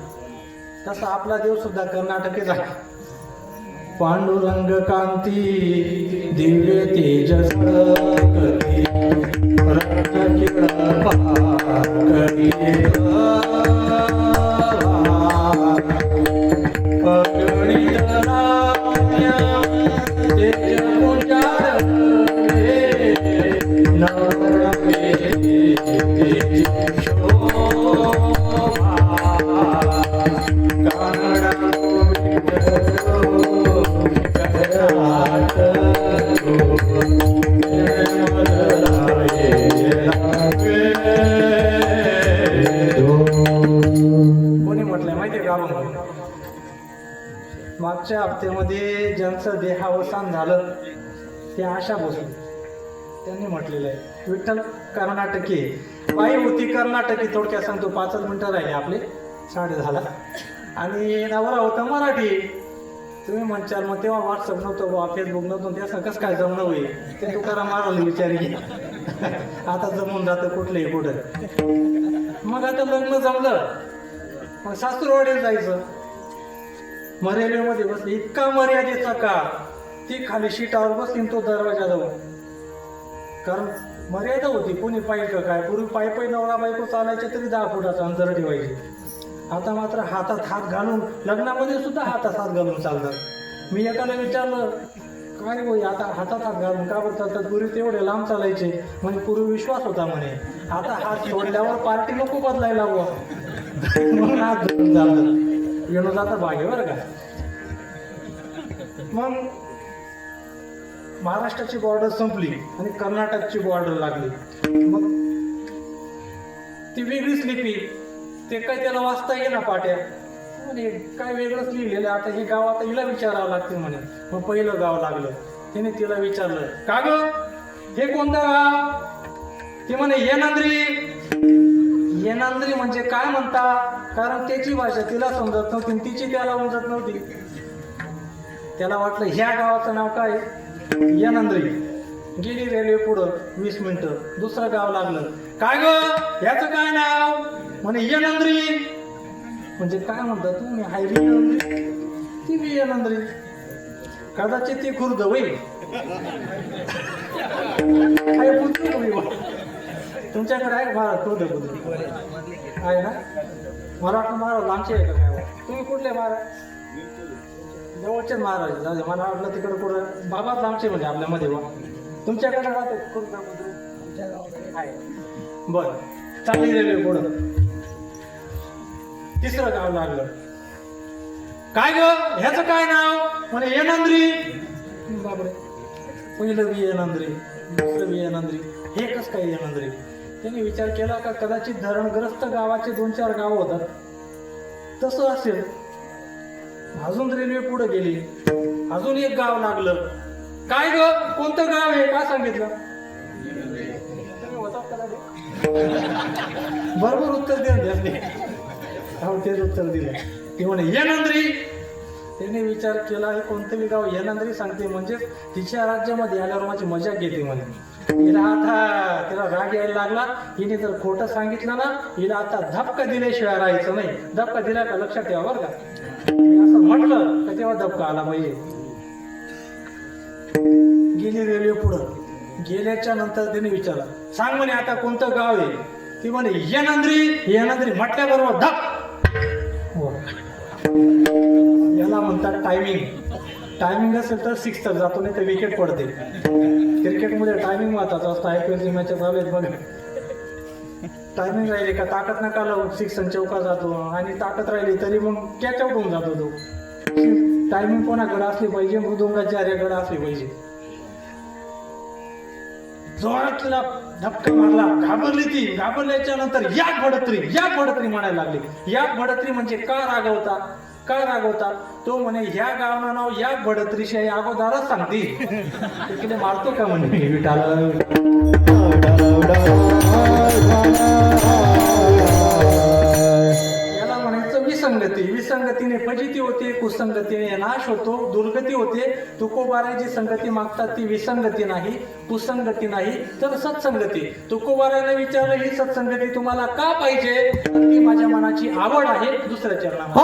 तसा आपला देव सुद्धा कर्नाटकीच आहे. पांडुरंग कांती दिव्य तेजस करी रक्त किरण करी पगडीत राम्या तेज पुंजार नरमे तेज शोभा कानडा कोणी म्हटलंय माहितीये का? मागच्या हप्त्यामध्ये ज्यांचं देहावसान झालं ते आशा भोसले, त्यांनी म्हटलेलं आहे. विठ्ठल कर्नाटकी, बाई होती कर्नाटकी. थोडक्यात सांगतो, 5 मिनिटं राहिले आपले, 10:30. आणि नवरा होता मराठी. तुम्ही म्हणशाल मग तेव्हा व्हॉट्सअप नव्हतं बा, फेसबुक नव्हतं, त्याचं कसं काय जमणं होईल? ते तुकाराम महाराज विचार घे. आता जमून जातं कुठलंही कुठं. मग आता लग्न जमलं, मग सासूरवाडीला जायचं. मर्यादेमध्ये बसली. इतका मर्यादेचा काळ, ती खाली शीटावर बसली तो दरवाजा जाऊन. कारण मर्यादा होती, कोणी पाहिजे का काय. पूर्वी पायी नवरा बायको चालायचे तरी 10 फुटाचं अंतर ठेवायचे. आता मात्र हातात हात घालून, लग्नामध्ये सुद्धा हातात हात घालून चालतात. मी एकाला विचारलं, काय होई आता हातात हात घालून का बरं चालतात? पूर्वी तेवढे लांब चालायचे म्हणजे पूर्वी विश्वास होता म्हणे. आता हात सोडल्यावर पार्टी नको बदलायला हवं म्हणून हात धरून चालतात. विनोदाचा भाग आहे बरं का. मग महाराष्ट्राची बॉर्डर संपली आणि कर्नाटकची बॉर्डर लागली. मग ती वेगळीच लिपी, ते काय त्याला वाचता येईना पाट्या. म्हणे काय वेगळंच लिहिलेलं. आता हे गाव आता हिला विचारावं लागते म्हणे. मग पहिलं गाव लागलं. तिने तिला विचारलं, का ग हे कोणतं गाव? ते म्हणे येनांद्री. येनांद्री म्हणजे काय म्हणता, कारण त्याची भाषा तिला समजत नव्हती आणि तिची त्याला समजत नव्हती. त्याला वाटलं ह्या गावाचं नाव काय, येनांद्री. गेली रेल्वे पुढं 20 मिनिटं, दुसरं गाव लागलं. काय ग ह्याचं काय नाव, म्हणे येनांद्री. म्हणजे काय म्हणता तू, मी हायरी येनांद्री, ती बी येनांद्री. कदाचित ती खुर्द होईल. तुमच्याकडे आहे महाराज खुर्द बुद्ध आहे ना? मला वाटलं महाराज लांबचे आहे का काय? तुम्ही कुठले महाराज? जवळचे महाराज. जाऊ दे, मला वाटलं तिकडे कुठं बाबाच लांबचे म्हणजे आपल्यामध्ये बा. तुमच्याकडे राहते खुर्द बुद्ध आहे. बरं, चालली रेल्वे पुढं. तिसरं गाव लागलं. काय ग ह्याचं काय नाव, म्हणे येनांद्री. बापरे, पहिलं बी येनांद्री, दुसरं बी येनांद्री, हे कसं काय येनांद्री. त्यांनी विचार केला का कदाचित धरणग्रस्त गावाचे 2-4 गाव होतात, तसं असेल. अजून रेल्वे पुढे गेली, अजून एक गाव लागलं. काय ग कोणतं गाव आहे, का सांगितलं. बरोबर उत्तर द्या. तेच उत्तर दिलं. ती म्हणे येनांद्री. त्याने विचार केला हे कोणतंही गाव येनांद्री सांगते म्हणजे तिच्या राज्यामध्ये आल्यावर माझी मजा घेते म्हणे. हिला आता तिला राग यायला लागला. हिने जर खोटं सांगितलं ना, हिला आता धपका दिल्याशिवाय राहायचं नाही. धपका दिला का लक्षात ठेवा बरं का. असं म्हटलं का तेव्हा धपका आला पाहिजे. गेली रेल्वे पुढं. गेल्याच्या नंतर त्याने विचारलं, सांग म्हणे आता कोणतं गाव आहे. ती म्हणे येनांद्री. येनांद्री म्हटल्याबरोबर धप. याला म्हणतात टायमिंग. टायमिंग असेल तर 6 तर जातो, नाही तर विकेट पडते. क्रिकेटमध्ये टायमिंग महत्वाचा असतं. IPL मॅच चालू आहेत बघा. टायमिंग राहिली का ताकद नका लावून 6 आणि चौका जातो, आणि ताकद राहिली तरी मग कॅच आउट होऊन जातो तो. टायमिंग कोणाकडे असली पाहिजे, मृदुंगाची आर्याकडे असली पाहिजे. जोरात तिला धक्का मारला. घाबरली ती. घाबरल्याच्या नंतर या भडत्री म्हणायला लागली. या भडत्री म्हणजे का रागवता, का रागवता. तो म्हणे ह्या गावानं नाव या भडत्रीशी अगोदरच सांगते. तिकडे मारतो का म्हणे विटाला. याला म्हणायचं विसंगती. विसंगतीने फजिती होते, कुसंगतीने नाश होतो, दुर्गती होते. तुकोबाराची संगती मागतात ती विसंगती नाही, कुसंगती नाही, तर सत्संगती. तुकोबाराने विचारलं ही सत्संगती तुम्हाला का पाहिजे, तर ती माझ्या मनाची आवड आहे. दुसऱ्या चरणात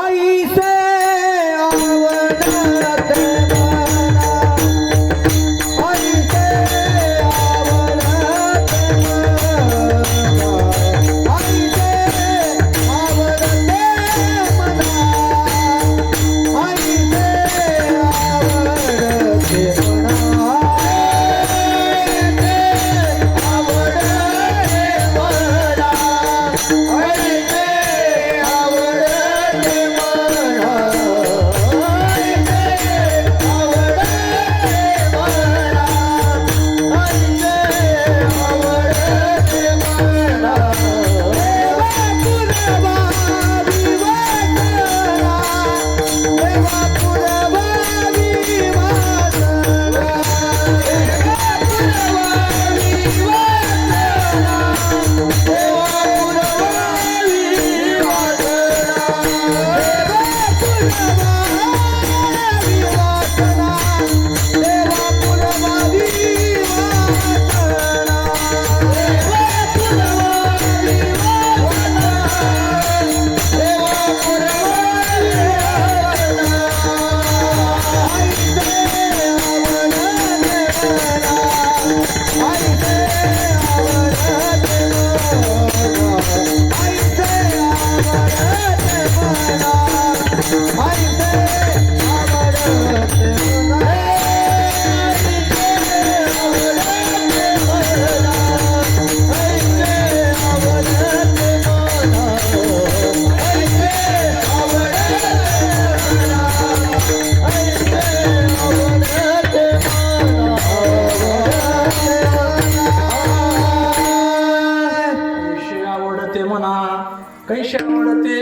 कैशी आवडते.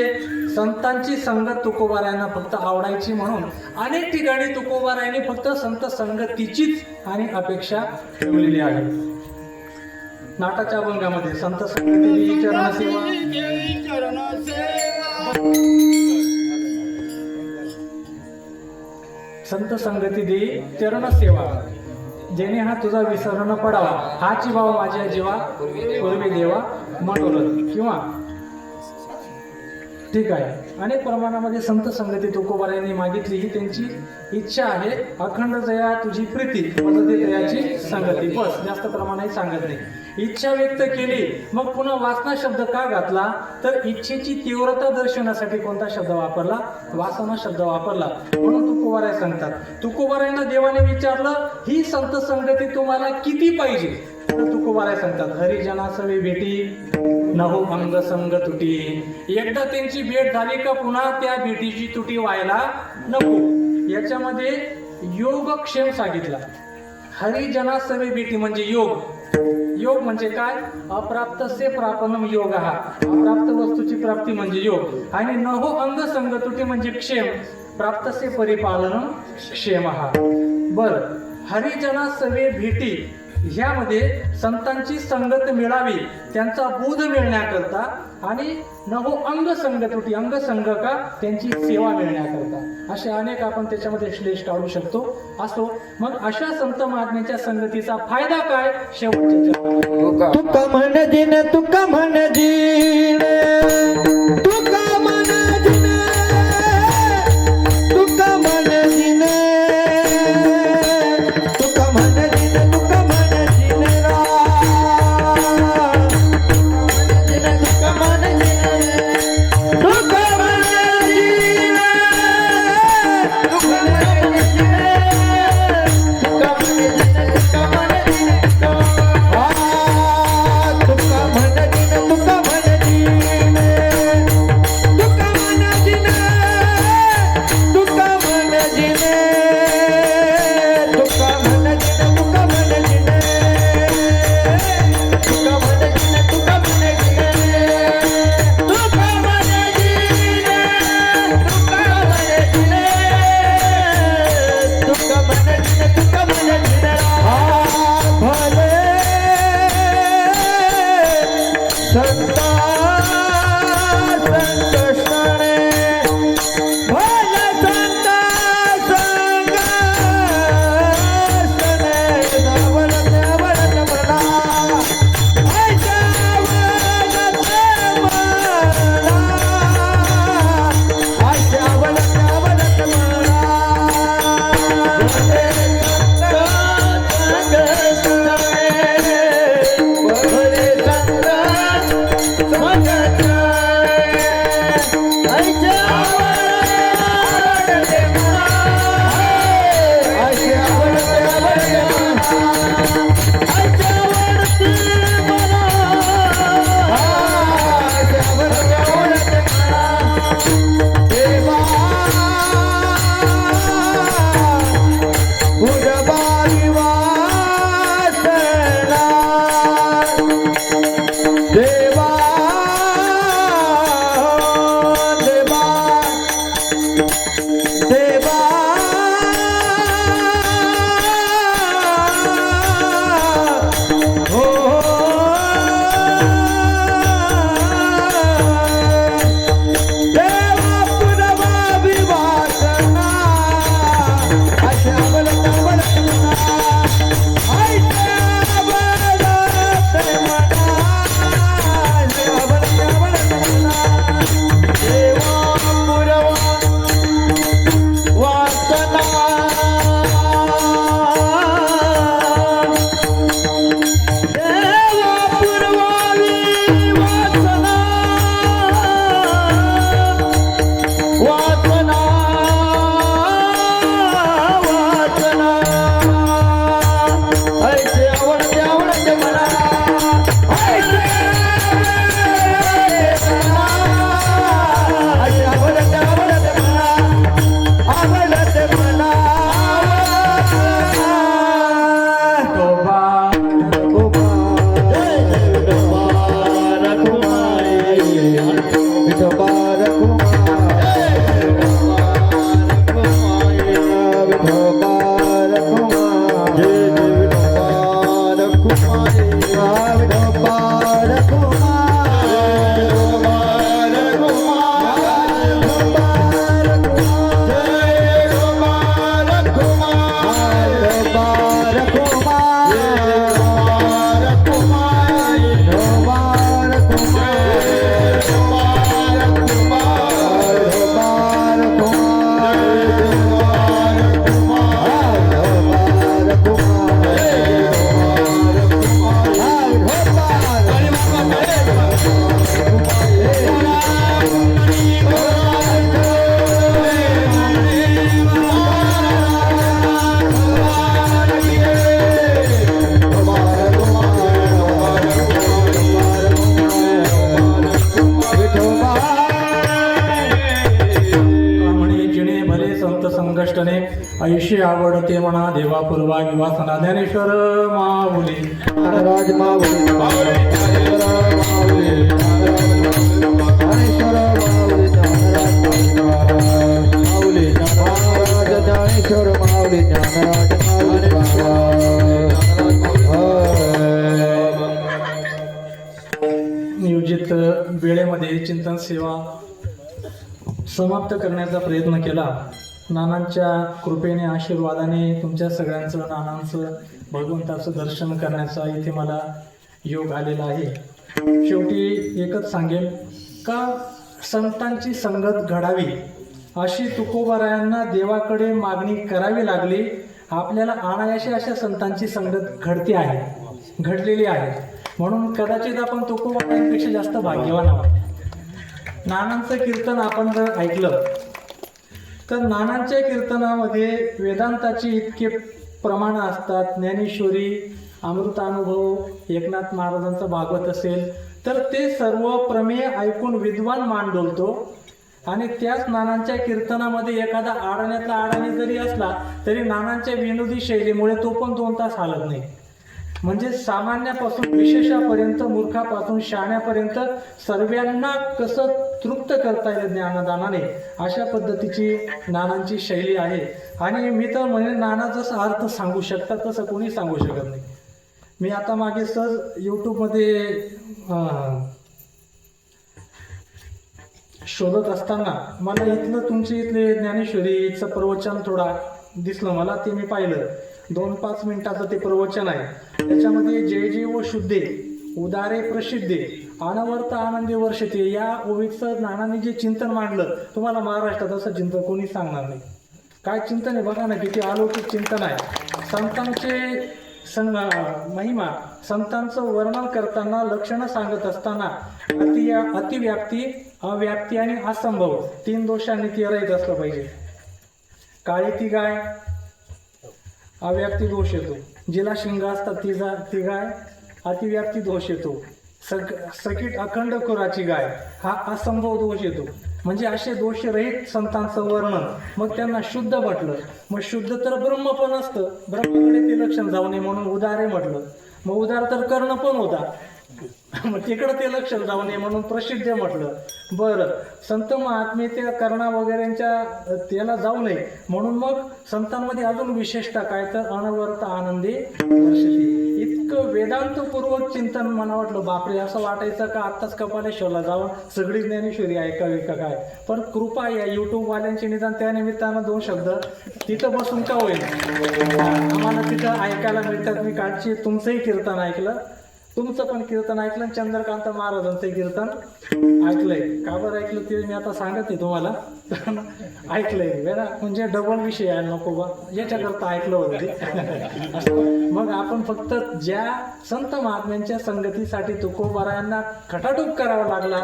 संतांची संगत तुकोबारायांना फक्त आवडायची म्हणून अनेक ठिकाणी तुकोबारायांनी फक्त संत संगतीचीच आणि अपेक्षा ठेवलेली आहे. नाटाच्या अभंगामध्ये संत संगती देई चरणसेवा, संत संगती देई चरणसेवा, जेणे हा तुझा विसर न पडावा, हाची भाव माझ्या जीवा पूर्वी देवा मनोरथ. किंवा ठीक आहे, अनेक प्रमाणामध्ये संत संगती तुकोबार यांनी मागितली. ही त्यांची इच्छा आहे. अखंड जया तुझी प्रीती पदते दयाची संगती, बस, जास्त प्रमाणात सांगत नाही. इच्छा व्यक्त केली, मग पुन्हा वासना शब्द का घातला, तर इच्छेची तीव्रता दर्शवण्यासाठी कोणता शब्द वापरला, वासना शब्द वापरला. म्हणून तुकोबाराय सांगतात, तुकोबारायांना देवाने विचारलं ही संत संगती तुम्हाला किती पाहिजे, तर तुकोबाराय सांगतात हरिजना सवे भेटी नहो अंग संग तुटी. एकदा त्यांची भेट झाली का पुन्हा त्या भेटीची तुटी व्हायला नको. याच्यामध्ये योगक्षेम सांगितला. हरिजना सवे भेटी म्हणजे योग. योग म्हणजे काय, अप्राप्त से प्रापनम योग, हा अप्राप्त वस्तूची प्राप्ती म्हणजे योग. आणि नहो अंग संग तुटी म्हणजे क्षेम, प्राप्त से परिपालनम क्षेम. हा बर, हरिजना सवे भेटी ह्यामध्ये संतांची संगत मिळावी, त्यांचा बोध मिळण्याकरता, आणि नहो अंग संगतुटी, अंग संग का, त्यांची सेवा मिळण्याकरता. असे अनेक आपण त्याच्यामध्ये श्लेष काढू शकतो. असो, मग अशा संत महात्म्याच्या संगतीचा फायदा काय, शेवटच्या तुका म्हण दिन, तुका म्हण दिन, तुका म्हण दिन, तुका म्हण दिन, तुका म्हण दिन, तुका म्हण दिन रा, तुका म्हण दिन, तुका म्हण दिन, तुका म्हण दिन, तुका म्हण दिन, तुका म्हण दिन, तुका म्हण दिन, तुका म्हण दिन, तुका म्हण दिन, तुका म्हण दिन, तुका म्हण दिन, तुका म्हण दिन, तुका म्हण दिन, तुका म्हण दिन, तुका म्हण दिन, तुका म्हण दिन, तुका म्हण दिन, भले संता संतोषणे, भले संता संगसने, धावल धावल म्हणा, ऐशा वळत म्हणा, ऐशा वळत वळत म्हणा, भले संता संगसने, भले संता देवा ऐशी आवडते म्हणा देवा पूर्वागी वासना ज्ञानेश्वर माऊली. ज्ञानराज माऊली ज्ञानेश्वर माऊली ज्ञानेश्वर माऊली ज्ञानराज माऊली ज्ञानराज ज्ञानेश्वर माऊली ज्ञानराज नियोजित वेळेमध्ये चिंतन सेवा समाप्त करण्याचा प्रयत्न केला. नानांच्या कृपेने आशीर्वादाने तुमच्या सगळ्यांचं नानांचं भगवंताचं दर्शन करण्याचा इथे मला योग आलेला आहे. शेवटी एकच सांगेन का संतांची संगत घडावी अशी तुकोबारायांना देवाकडे मागणी करावी लागली. आपल्याला अनायाशी अशा संतांची संगत घडलेली आहे. म्हणून कदाचित आपण तुकोबारायांपेक्षा जास्त भाग्यवान आहोत. नानांचं कीर्तन आपण जर ऐकलं तर नानांच्या कीर्तनामध्ये वेदांताची इतके प्रमाण असतात. ज्ञानेश्वरी, अमृतानुभव, एकनाथ महाराजांचा भागवत असेल तर ते सर्व प्रमेय ऐकून विद्वान मान डोलतो. आणि त्याच नानांच्या कीर्तनामध्ये एखादा आडाण्यातला आडाणी जरी असला तरी नानांच्या विनोदी शैलीमुळे तो पण 2 तास हालत नाही. म्हणजे सामान्यापासून विशेषापर्यंत, मूर्खापासून शहाण्यापर्यंत सर्वांना कसं तृप्त करता येईल ज्ञानदानाने, अशा पद्धतीची नानांची शैली आहे. आणि मी तर म्हणजे नाना जसा अर्थ सांगू शकतात तसं कोणी सांगू शकत नाही. मी आता मागे सहज यूट्यूबमध्ये शोधत असताना मला इथले ज्ञानेश्वरीचं प्रवचन थोडा दिसलं मला. ते मी पाहिलं. 2-5 मिनिटाचं ते प्रवचन आहे. त्याच्यामध्ये जय जय व शुद्धे उदारे प्रसिद्धे अनवर्त आनंदी वर्षते या ओवीचं नानांनी जे चिंतन मांडलं, तुम्हाला महाराष्ट्रात असं चिंतन कोणी सांगणार नाही. काय चिंतन आहे बघा ना, किती अलौकिक चिंतन आहे. संतांचे महिमा, संतांचं वर्णन करताना, लक्षणं सांगत असताना अतिव्याप्ती, अव्याप्ती आणि असंभव 3 दोषांनी ते रहित असलं पाहिजे. काळी ती गाय अव्याप्ती दोष येतो, जिला शिंग असतात ती गाय अतिव्याप्ती दोष येतो, सकीट अखंड खुराची गाय हा असंभव दोष येतो. म्हणजे असे दोष रहित संतांचं वर्णन. मग त्यांना शुद्ध म्हटलं. मग शुद्ध तर ब्रह्म पण असतं, ब्रह्माकडे ते लक्षण जाऊ नये म्हणून उदारे म्हटलं. मग उदार तर कर्ण पण होता, मग तिकडं ते लक्षण जाऊ नये म्हणून प्रसिद्ध म्हटलं. बरं, संत महात्मे त्या कर्णा वगैरेंच्या त्याला जाऊ नये म्हणून मग संतांमध्ये अजून विशेषता काय तर अनवर्त आनंदी वर्षती. इतकं वेदांतपूर्वक चिंतन मला वाटलं, बापरे, असं वाटायचं का आत्ताच कपालेश्वरला जाऊन सगळी ज्ञानेश्वरी ऐकावी का काय. पण कृपा या यूट्यूबवाल्यांची निदान त्या निमित्तानं 2 शब्द तिथं बसून का होईल आम्हाला तिथं ऐकायला मिळतात. मी कालची तुमचंही कीर्तन ऐकलं, तुमचं पण कीर्तन ऐकलं, चंद्रकांत महाराजांचं कीर्तन ऐकलंय. का बरं ऐकलं ते मी आता सांगत नाही तुम्हाला. ऐकलंय वेळा म्हणजे डबल विषय आहे, नको बा याच्याकरता ऐकलं होतं ते असं. मग आपण फक्त ज्या संत महात्म्यांच्या संगतीसाठी तुकोबारायांना खटाटोप करावा लागला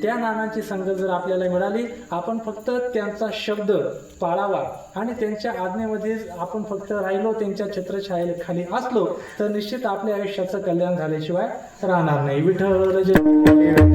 त्या नानांची संगत जर आपल्याला मिळाली, आपण फक्त त्यांचा शब्द पाळावा आणि त्यांच्या आज्ञेमध्ये आपण फक्त राहिलो, त्यांच्या छत्रछायेखाली असलो तर निश्चित आपल्या आयुष्याचं कल्याण झाल्याशिवाय राहणार नाही. विठ्ठल जय महाराज